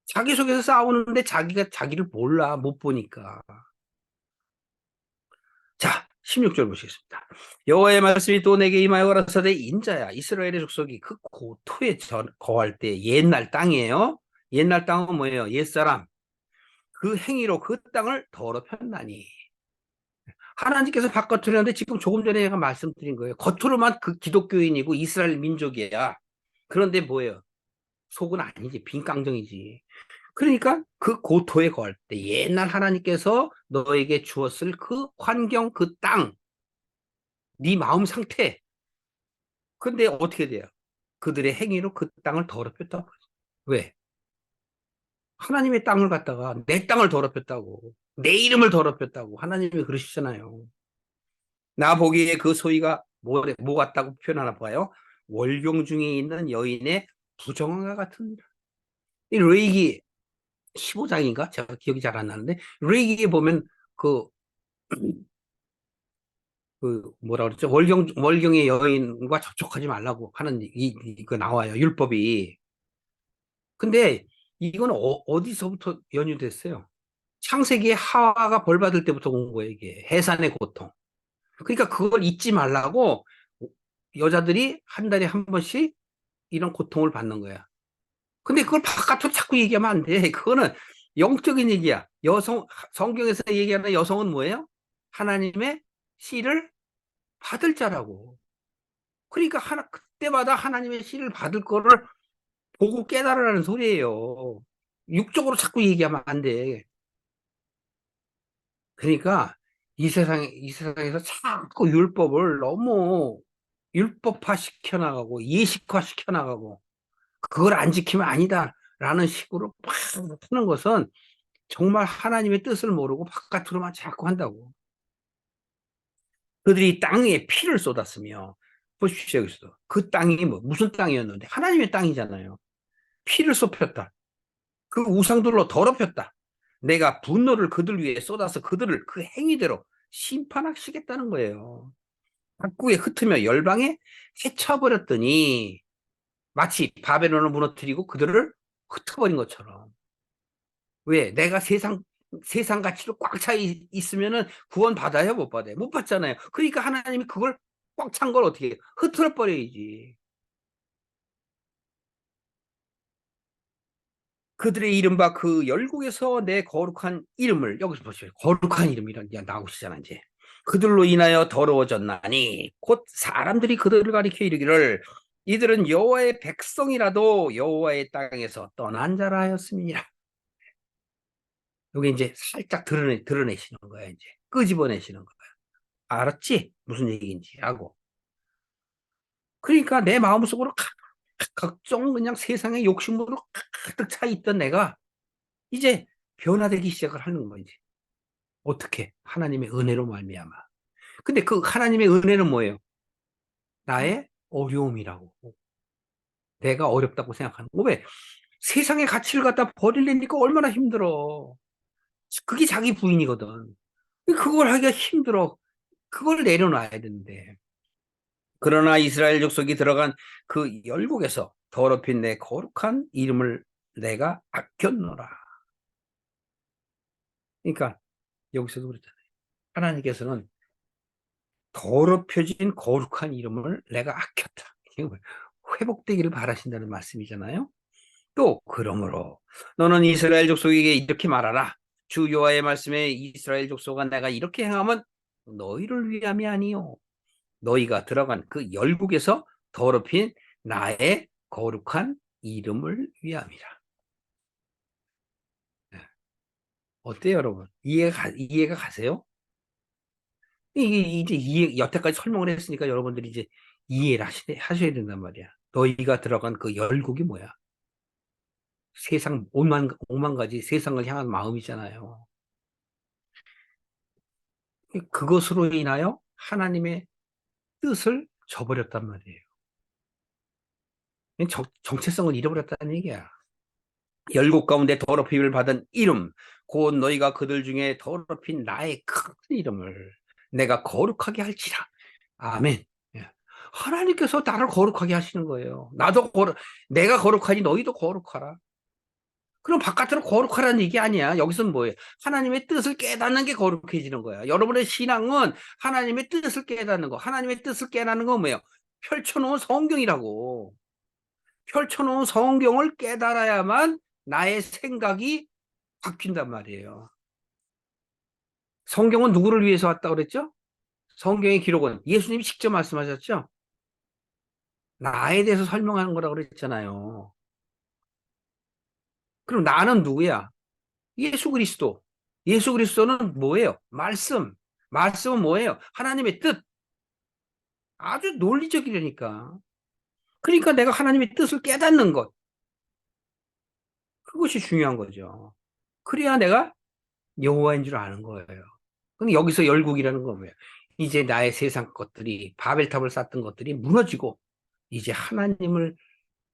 자기 속에서 싸우는데 자기가 자기를 몰라, 못 보니까. 자, 16절 보시겠습니다. 여호와의 말씀이 또 내게 임하여 가라사대 인자야 이스라엘의 족속이 그 고토에 거할 때 옛날 땅이에요. 옛날 땅은 뭐예요? 옛사람. 그 행위로 그 땅을 더럽혔나니. 하나님께서 바깥으로 하는데 지금 조금 전에 제가 말씀드린 거예요. 겉으로만 그 기독교인이고 이스라엘 민족이야. 그런데 뭐예요? 속은 아니지. 빈깡정이지. 그러니까 그 고토에 거할 때 옛날 하나님께서 너에게 주었을 그 환경, 그 땅, 네 마음 상태. 근데 어떻게 돼요? 그들의 행위로 그 땅을 더럽혔다고. 왜? 하나님의 땅을 갖다가 내 땅을 더럽혔다고. 내 이름을 더럽혔다고. 하나님이 그러시잖아요. 나 보기에 그 소위가 뭐 같다고 표현하나 봐요. 월경 중에 있는 여인의 부정함과 같으니라. 이 레이기 15장인가? 제가 기억이 잘 안 나는데 레이기에 보면 그, 그 뭐라 그랬죠? 월경의 여인과 접촉하지 말라고 하는 이거 나와요. 율법이. 근데 이건 어디서부터 연유됐어요? 창세기에 하와가 벌 받을 때부터 온 거예요, 이게. 해산의 고통. 그러니까 그걸 잊지 말라고 여자들이 한 달에 한 번씩 이런 고통을 받는 거야. 근데 그걸 바깥으로 자꾸 얘기하면 안 돼. 그거는 영적인 얘기야. 성경에서 얘기하는 여성은 뭐예요? 하나님의 씨를 받을 자라고. 그러니까 그때마다 하나님의 씨를 받을 거를 보고 깨달으라는 소리예요. 육적으로 자꾸 얘기하면 안 돼. 그러니까 이 세상에서 자꾸 율법을 너무 율법화 시켜나가고 예식화 시켜나가고 그걸 안 지키면 아니다라는 식으로 막 하는 것은 정말 하나님의 뜻을 모르고 바깥으로만 자꾸 한다고. 그들이 땅에 피를 쏟았으며 보십시오 여기서 그 땅이 무슨 땅이었는데 하나님의 땅이잖아요. 피를 쏟혔다. 그 우상들로 더럽혔다. 내가 분노를 그들 위에 쏟아서 그들을 그 행위대로 심판하시겠다는 거예요. 각국에 흩으며 열방에 해쳐버렸더니 마치 바벨론을 무너뜨리고 그들을 흩어버린 것처럼. 왜? 내가 세상 가치로 꽉 차 있으면은 구원 받아요? 못 받아요? 못 받잖아요. 그러니까 하나님이 그걸 꽉 찬 걸 어떻게 해요? 흩어져 버려야지. 그들의 이른바 그 열국에서 내 거룩한 이름을 여기서 보시죠. 거룩한 이름이란 게 나오시잖아 이제. 그들로 인하여 더러워졌나니 곧 사람들이 그들을 가리켜 이르기를 이들은 여호와의 백성이라도 여호와의 땅에서 떠난 자라 하였음이니라. 여기 이제 살짝 드러내시는 거야 이제. 끄집어내시는 거야. 알았지? 무슨 얘기인지 하고. 그러니까 내 마음속으로 각종 그냥 세상의 욕심으로 가득 차 있던 내가 이제 변화되기 시작을 하는 거지. 어떻게? 하나님의 은혜로 말미암아. 근데 그 하나님의 은혜는 뭐예요? 나의 어려움이라고. 내가 어렵다고 생각하는 거. 왜? 세상의 가치를 갖다 버리려니까 얼마나 힘들어. 그게 자기 부인이거든. 그걸 하기가 힘들어. 그걸 내려놔야 되는데. 그러나 이스라엘 족속이 들어간 그 열국에서 더럽힌 내 거룩한 이름을 내가 아꼈노라. 그러니까 여기서도 그랬잖아요. 하나님께서는 더럽혀진 거룩한 이름을 내가 아꼈다. 회복되기를 바라신다는 말씀이잖아요. 또 그러므로 너는 이스라엘 족속에게 이렇게 말하라. 주 여호와의 말씀에 이스라엘 족속아 내가 이렇게 행하면 너희를 위함이 아니요 너희가 들어간 그 열국에서 더럽힌 나의 거룩한 이름을 위함이라. 어때요, 여러분? 이해가 가세요? 이게 이제 여태까지 설명을 했으니까 여러분들이 이제 이해를 하셔야 된단 말이야. 너희가 들어간 그 열국이 뭐야? 세상, 오만 가지 세상을 향한 마음이잖아요. 그것으로 인하여 하나님의 뜻을 저버렸단 말이에요. 정체성을 잃어버렸다는 얘기야. 열국 가운데 더럽힘을 받은 이름, 곧 너희가 그들 중에 더럽힌 나의 큰 이름을 내가 거룩하게 할지라. 아멘. 예. 하나님께서 나를 거룩하게 하시는 거예요. 내가 거룩하니 너희도 거룩하라. 그럼 바깥으로 거룩하라는 얘기 아니야. 여기서는 뭐예요? 하나님의 뜻을 깨닫는 게 거룩해지는 거야. 여러분의 신앙은 하나님의 뜻을 깨닫는 거. 하나님의 뜻을 깨닫는 건 뭐예요? 펼쳐놓은 성경이라고. 펼쳐놓은 성경을 깨달아야만 나의 생각이 바뀐단 말이에요. 성경은 누구를 위해서 왔다고 그랬죠? 성경의 기록은 예수님이 직접 말씀하셨죠? 나에 대해서 설명하는 거라고 그랬잖아요. 그럼 나는 누구야? 예수 그리스도. 예수 그리스도는 뭐예요? 말씀. 말씀은 뭐예요? 하나님의 뜻. 아주 논리적이라니까. 그러니까 내가 하나님의 뜻을 깨닫는 것. 그것이 중요한 거죠. 그래야 내가 여호와인 줄 아는 거예요. 근데 여기서 열국이라는 건 뭐예요? 이제 나의 세상 것들이 바벨탑을 쌓던 것들이 무너지고 이제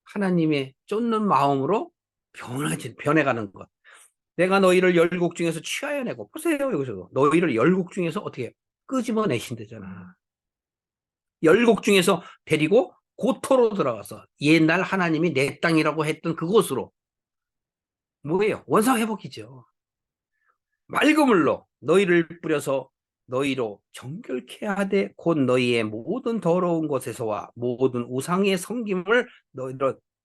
하나님의 쫓는 마음으로 변해가는 것. 내가 너희를 열국 중에서 취하여 내고 보세요. 여기서 너희를 열국 중에서 어떻게 끄집어내신대잖아. 열국 중에서 데리고 고토로 들어가서 옛날 하나님이 내 땅이라고 했던 그곳으로 뭐예요? 원상회복이죠. 맑은 물로 너희를 뿌려서 너희로 정결케 하되 곧 너희의 모든 더러운 것에서와 모든 우상의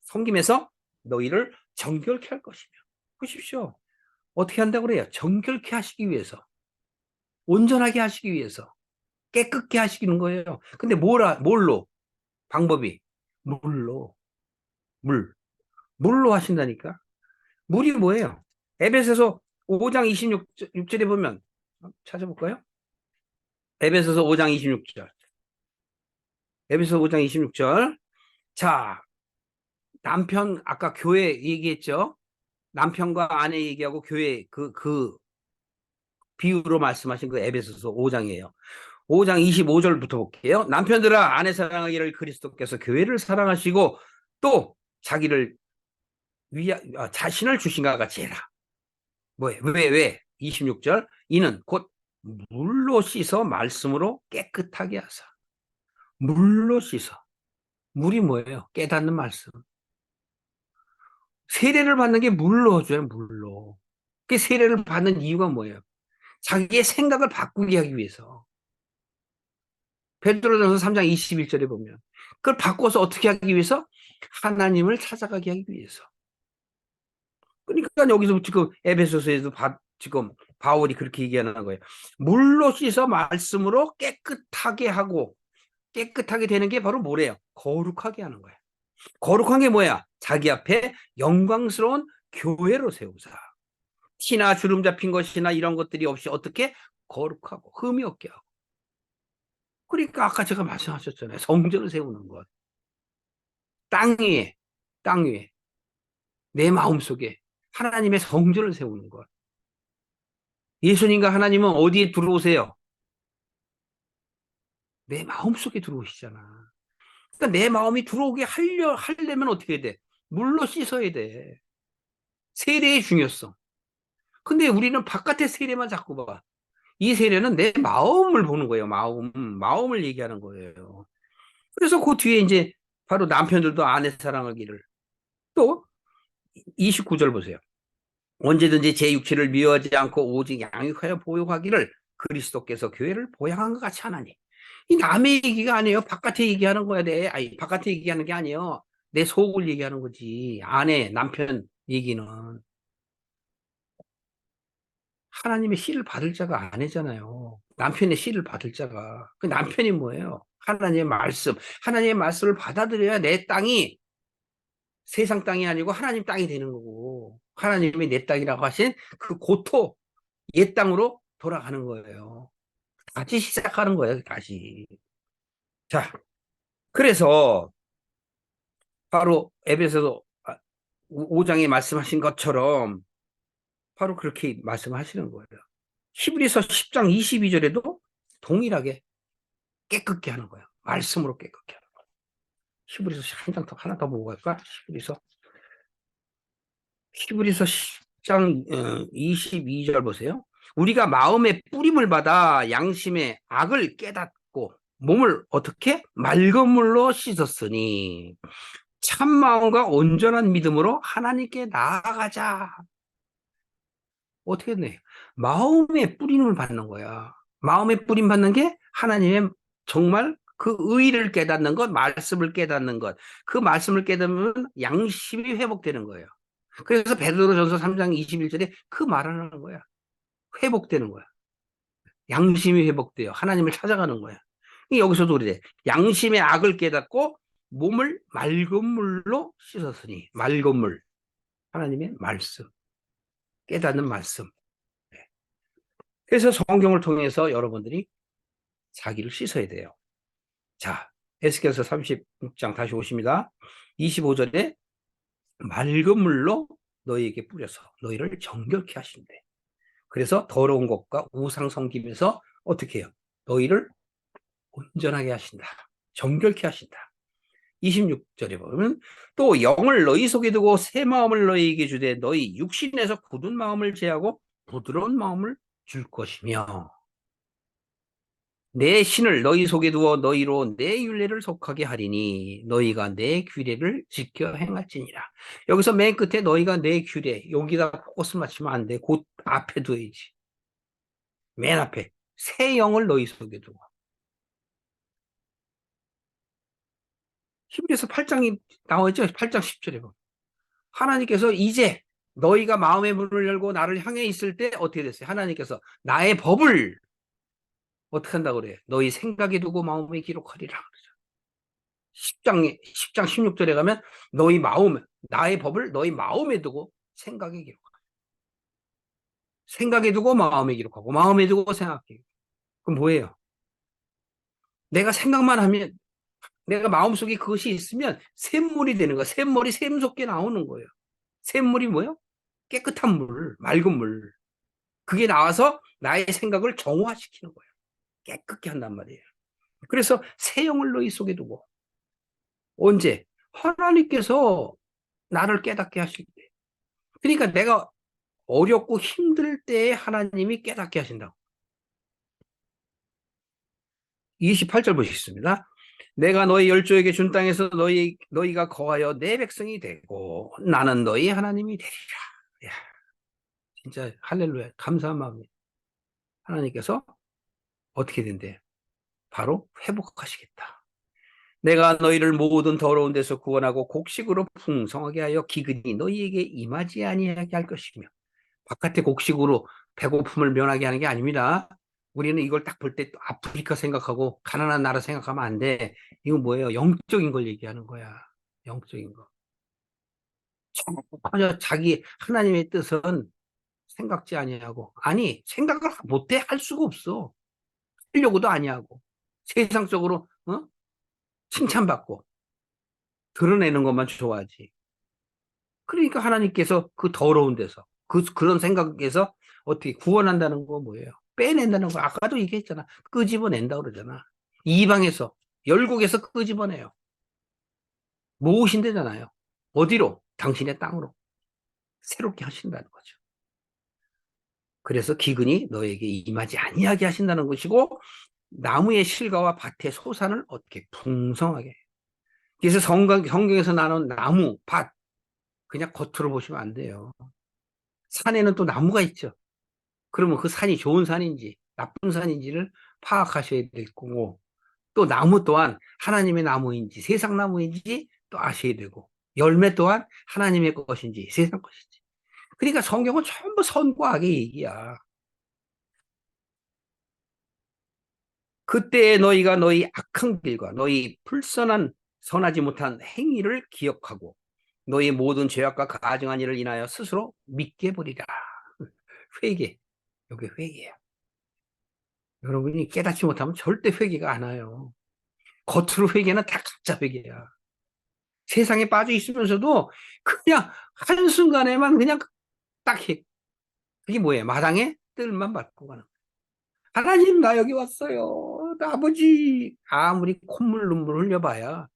섬김에서 너희를 정결케 할 것이며. 보십시오. 어떻게 한다고 그래요? 정결케 하시기 위해서, 온전하게 하시기 위해서, 깨끗게 하시는 거예요. 근데 뭘로? 방법이 물로, 물로 하신다니까. 물이 뭐예요? 에베소서 5장 26절에 보면 찾아볼까요? 에베소서 5장 26절. 에베소서 5장 26절. 자, 남편 아까 교회 얘기했죠? 남편과 아내 얘기하고 교회 그 비유로 말씀하신 그 에베소서 5장이에요. 5장 25절부터 볼게요. 남편들아 아내 사랑하기를 그리스도께서 교회를 사랑하시고 또 자기를 자신을 주신 것 같이 해라. 왜? 26절. 이는 곧 물로 씻어 말씀으로 깨끗하게 하사. 물로 씻어. 물이 뭐예요? 깨닫는 말씀. 세례를 받는 게 물로 줘요, 물로. 그 세례를 받는 이유가 뭐예요? 자기의 생각을 바꾸게 하기 위해서. 베드로전서 3장 21절에 보면 그걸 바꿔서 어떻게 하기 위해서? 하나님을 찾아가게 하기 위해서. 그러니까 여기서 지금 에베소서에도 지금 바울이 그렇게 얘기하는 거예요. 물로 씻어 말씀으로 깨끗하게 하고 깨끗하게 되는 게 바로 뭐래요? 거룩하게 하는 거예요. 거룩한 게 뭐야? 자기 앞에 영광스러운 교회로 세우사. 티나 주름 잡힌 것이나 이런 것들이 없이 어떻게 거룩하고 흠이 없게 하고. 그러니까 아까 제가 말씀하셨잖아요. 성전을 세우는 것. 땅 위에 내 마음속에 하나님의 성전을 세우는 것. 예수님과 하나님은 어디에 들어오세요? 내 마음속에 들어오시잖아. 그러니까 내 마음이 들어오게 하려면 어떻게 해야 돼? 물로 씻어야 돼. 세례의 중요성. 근데 우리는 바깥의 세례만 자꾸 봐. 이 세례는 내 마음을 보는 거예요. 마음을 얘기하는 거예요. 그래서 그 뒤에 이제 바로 남편들도 아내 사랑하기를. 또 29절 보세요. 언제든지 제 육체를 미워하지 않고 오직 양육하여 보육하기를 그리스도께서 교회를 보양한 것 같이 하나니. 이 남의 얘기가 아니에요. 바깥에 얘기하는 거야 돼. 아니 바깥에 얘기하는 게 아니에요. 내 속을 얘기하는 거지. 아내, 남편 얘기는. 하나님의 씨를 받을 자가 아니잖아요. 남편의 씨를 받을 자가. 그 남편이 뭐예요? 하나님의 말씀. 하나님의 말씀을 받아들여야 내 땅이 세상 땅이 아니고 하나님 땅이 되는 거고. 하나님이 내 땅이라고 하신 그 고토, 옛 땅으로 돌아가는 거예요. 다시 시작하는 거예요, 다시. 자, 그래서 바로 에베소서 5장에 말씀하신 것처럼 바로 그렇게 말씀하시는 거예요. 히브리서 10장 22절에도 동일하게 깨끗게 하는 거예요. 말씀으로 깨끗게 하는 거예요. 히브리서 하나 더 보고 갈까? 히브리서 6장 22절 보세요. 우리가 마음의 뿌림을 받아 양심의 악을 깨닫고 몸을 어떻게? 맑은 물로 씻었으니 참 마음과 온전한 믿음으로 하나님께 나아가자. 어떻게 돼? 마음의 뿌림을 받는 거야. 마음의 뿌림 받는 게 하나님의 정말 그 의를 깨닫는 것, 말씀을 깨닫는 것. 그 말씀을 깨닫으면 양심이 회복되는 거예요. 그래서 베드로전서 3장 21절에 그 말을 하는 거야. 회복되는 거야. 양심이 회복돼요. 하나님을 찾아가는 거야. 여기서도 그래. 양심의 악을 깨닫고 몸을 맑은 물로 씻었으니 맑은 물. 하나님의 말씀. 깨닫는 말씀. 그래서 성경을 통해서 여러분들이 자기를 씻어야 돼요. 자, 에스겔서 36장 다시 오십니다. 25절에 맑은 물로 너희에게 뿌려서 너희를 정결케 하신대. 그래서 더러운 것과 우상 섬김에서 어떻게 해요? 너희를 온전하게 하신다. 정결케 하신다. 26절에 보면 또 영을 너희 속에 두고 새 마음을 너희에게 주되 너희 육신에서 굳은 마음을 제하고 부드러운 마음을 줄 것이며 내 신을 너희 속에 두어 너희로 내 율례를 속하게 하리니 너희가 내 규례를 지켜 행할지니라. 여기서 맨 끝에 너희가 내 규례 여기다 꽃을 맞추면 안 돼. 곧 앞에 둬야지. 맨 앞에 새 영을 너희 속에 두고. 히브리서 8장이 나와있죠. 8장 10절에 보면 하나님께서 이제 너희가 마음의 문을 열고 나를 향해 있을 때 어떻게 됐어요? 하나님께서 나의 법을 어떻게 한다고 그래요? 너희 생각에 두고 마음에 기록하리라. 10장 16절에 가면 너희 마음, 나의 법을 너희 마음에 두고 생각에 기록하고 생각에 두고 마음에 기록하고 마음에 두고 생각해. 그럼 뭐예요? 내가 생각만 하면 내가 마음속에 그것이 있으면 샘물이 되는 거야. 샘물이 샘솟게 나오는 거예요. 샘물이 뭐예요? 깨끗한 물, 맑은 물. 그게 나와서 나의 생각을 정화시키는 거예요. 깨끗게 한단 말이에요. 그래서 새 영을 너희 속에 두고 언제? 하나님께서 나를 깨닫게 하실 때. 그러니까 내가 어렵고 힘들 때에 하나님이 깨닫게 하신다고. 28절 보시겠습니다. 내가 너희 열조에게 준 땅에서 너희가 거하여 내 백성이 되고 나는 너희 하나님이 되리라. 야, 진짜 할렐루야. 감사한 마음이에요. 하나님께서 어떻게 된대? 바로 회복하시겠다. 내가 너희를 모든 더러운 데서 구원하고 곡식으로 풍성하게 하여 기근이 너희에게 임하지 아니하게 할 것이며 바깥의 곡식으로 배고픔을 면하게 하는 게 아닙니다. 우리는 이걸 딱 볼 때 아프리카 생각하고 가난한 나라 생각하면 안 돼. 이건 뭐예요? 영적인 걸 얘기하는 거야. 영적인 거. 전혀 자기 하나님의 뜻은 생각지 아니하고 아니 생각을 못해 할 수가 없어. 하려고도 아니하고 세상적으로 칭찬받고 드러내는 것만 좋아하지. 그러니까 하나님께서 그 더러운 데서 그런 생각에서 어떻게 구원한다는 거 뭐예요? 빼낸다는 거 아까도 얘기했잖아. 끄집어낸다 그러잖아. 이방에서 열국에서 끄집어내요. 모으신대잖아요. 어디로? 당신의 땅으로 새롭게 하신다는 거죠. 그래서 기근이 너에게 임하지 아니하게 하신다는 것이고 나무의 실과와 밭의 소산을 어떻게 풍성하게 해요. 그래서 성경에서 나눈 나무, 밭 그냥 겉으로 보시면 안 돼요. 산에는 또 나무가 있죠. 그러면 그 산이 좋은 산인지 나쁜 산인지를 파악하셔야 될 거고 또 나무 또한 하나님의 나무인지 세상 나무인지 또 아셔야 되고 열매 또한 하나님의 것인지 세상 것인지. 그러니까 성경은 전부 선과 악의 얘기야. 그때 너희가 너희 악한 길과 너희 불선한 선하지 못한 행위를 기억하고 너희 모든 죄악과 가증한 일을 인하여 스스로 믿게 버리라. 회개. 여기 회개야. 여러분이 깨닫지 못하면 절대 회개가 안 와요. 겉으로 회개는 다 가짜 회개야. 세상에 빠져 있으면서도 그냥 한순간에만 그냥 딱 해. 그게 뭐예요? 마당에 뜰만 밟고 가는. 하나님, 나 여기 왔어요. 나 아버지. 아무리 콧물 눈물 흘려봐야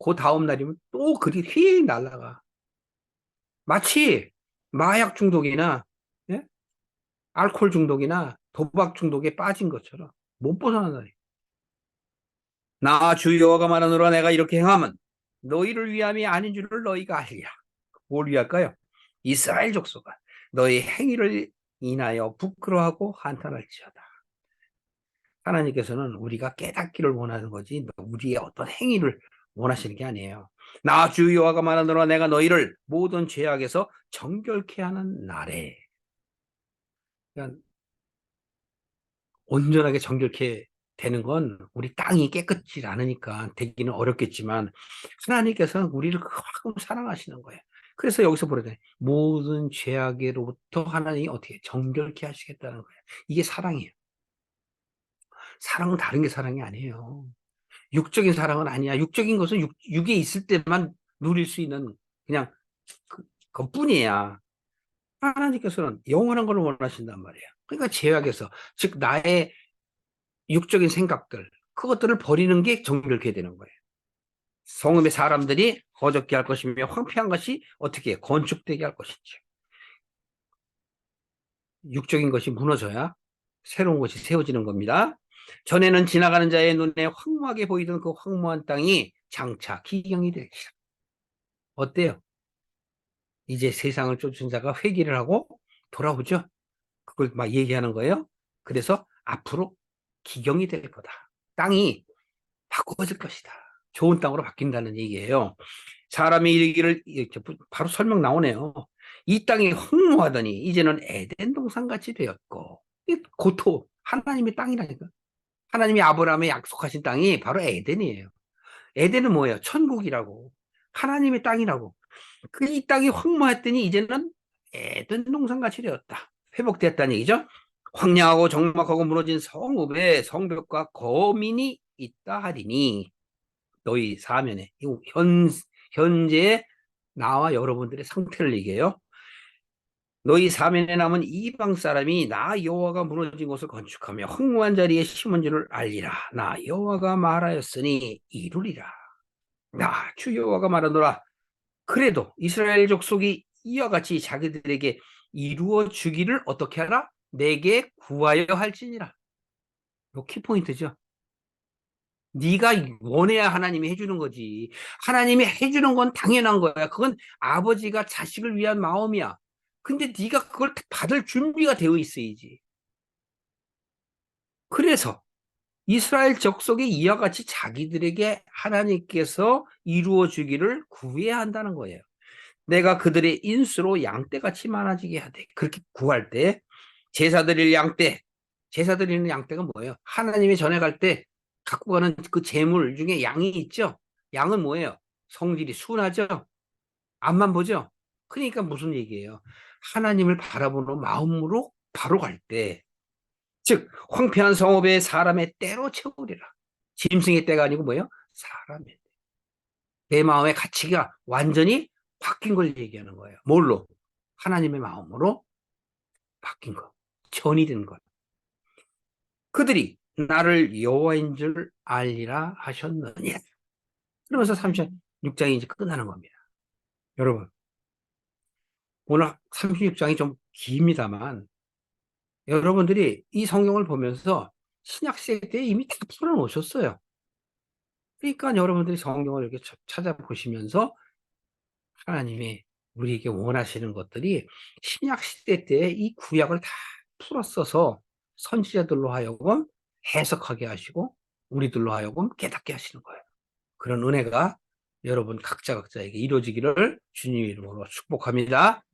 그 다음 날이면 또 그리 휙 날아가. 마치 마약 중독이나, 예? 알코올 중독이나 도박 중독에 빠진 것처럼 못 벗어나다니. 나 주 여호와가 말하노라 내가 이렇게 행하면 너희를 위함이 아닌 줄을 너희가 알리라. 뭘 위할까요? 이스라엘 족속아 너희 행위를 인하여 부끄러워하고 한탄할지어다. 하나님께서는 우리가 깨닫기를 원하는 거지 우리의 어떤 행위를 원하시는 게 아니에요. 나 주 여호와가 말하노라 내가 너희를 모든 죄악에서 정결케 하는 날에, 그러니까 온전하게 정결케 되는 건 우리 땅이 깨끗지 않으니까 되기는 어렵겠지만 하나님께서는 우리를 그만큼 사랑하시는 거예요. 그래서 여기서 보려요. 모든 죄악으로부터 하나님이 어떻게 정결케 하시겠다는 거예요. 이게 사랑이에요. 사랑은 다른 게 사랑이 아니에요. 육적인 사랑은 아니야. 육적인 것은 육에 있을 때만 누릴 수 있는 그냥 그것뿐이야. 하나님께서는 영원한 걸 원하신단 말이에요. 그러니까 죄악에서, 즉 나의 육적인 생각들, 그것들을 버리는 게 정결케 되는 거예요. 성읍의 사람들이 거적게 할 것이며 황폐한 것이 어떻게 건축되게 할 것인지. 육적인 것이 무너져야 새로운 것이 세워지는 겁니다. 전에는 지나가는 자의 눈에 황무하게 보이던 그 황무한 땅이 장차 기경이 되기 시작. 어때요? 이제 세상을 쫓은 자가 회개를 하고 돌아오죠. 그걸 막 얘기하는 거예요. 그래서 앞으로 기경이 될 거다. 땅이 바꿔질 것이다. 좋은 땅으로 바뀐다는 얘기예요. 사람이 이르기를, 바로 설명 나오네요. 이 땅이 황무하더니 이제는 에덴 동산같이 되었고, 고토 하나님의 땅이라니까. 하나님이 아브라함에 약속하신 땅이 바로 에덴이에요. 에덴은 뭐예요? 천국이라고. 하나님의 땅이라고. 그 이 땅이 황무했더니 이제는 에덴 동산같이 되었다. 회복됐다는 얘기죠. 황량하고 적막하고 무너진 성읍에 성벽과 거민이 있다 하리니, 너희 사면에 현재 나와 여러분들의 상태를 얘기해요. 너희 사면에 남은 이방 사람이 나 여호와가 무너진 곳을 건축하며 황무한 자리에 심은 줄을 알리라. 나 여호와가 말하였으니 이루리라. 나 주 여호와가 말하노라. 그래도 이스라엘 족속이 이와 같이 자기들에게 이루어 주기를 어떻게 하라? 내게 구하여 할지니라. 요 키포인트죠. 네가 원해야 하나님이 해주는 거지. 하나님이 해주는 건 당연한 거야. 그건 아버지가 자식을 위한 마음이야. 근데 네가 그걸 받을 준비가 되어 있어야지. 그래서 이스라엘 족속이 이와 같이 자기들에게 하나님께서 이루어 주기를 구해야 한다는 거예요. 내가 그들의 인수로 양떼같이 많아지게 하되, 그렇게 구할 때 제사 드릴 양떼, 제사 드리는 양떼가 뭐예요? 하나님이 전해갈 때 갖고 가는 그 재물 중에 양이 있죠. 양은 뭐예요? 성질이 순하죠. 앞만 보죠. 그러니까 무슨 얘기예요? 하나님을 바라보는 마음으로 바로 갈 때, 즉 황폐한 성읍에 사람의 때로 채우리라. 짐승의 때가 아니고 뭐예요? 사람의. 내 마음의 가치가 완전히 바뀐 걸 얘기하는 거예요. 뭘로? 하나님의 마음으로 바뀐 것, 전이 된 것. 그들이 나를 여호와인 줄 알리라 하셨느냐. 그러면서 36장이 이제 끝나는 겁니다. 여러분, 오늘 36장이 좀 깁니다만 여러분들이 이 성경을 보면서 신약시대 때 이미 다 풀어놓으셨어요. 그러니까 여러분들이 성경을 이렇게 찾아보시면서 하나님이 우리에게 원하시는 것들이 신약시대 때 이 구약을 다 풀어 써서 선지자들로 하여금 해석하게 하시고 우리들로 하여금 깨닫게 하시는 거예요. 그런 은혜가 여러분 각자에게 이루어지기를 주님 이름으로 축복합니다.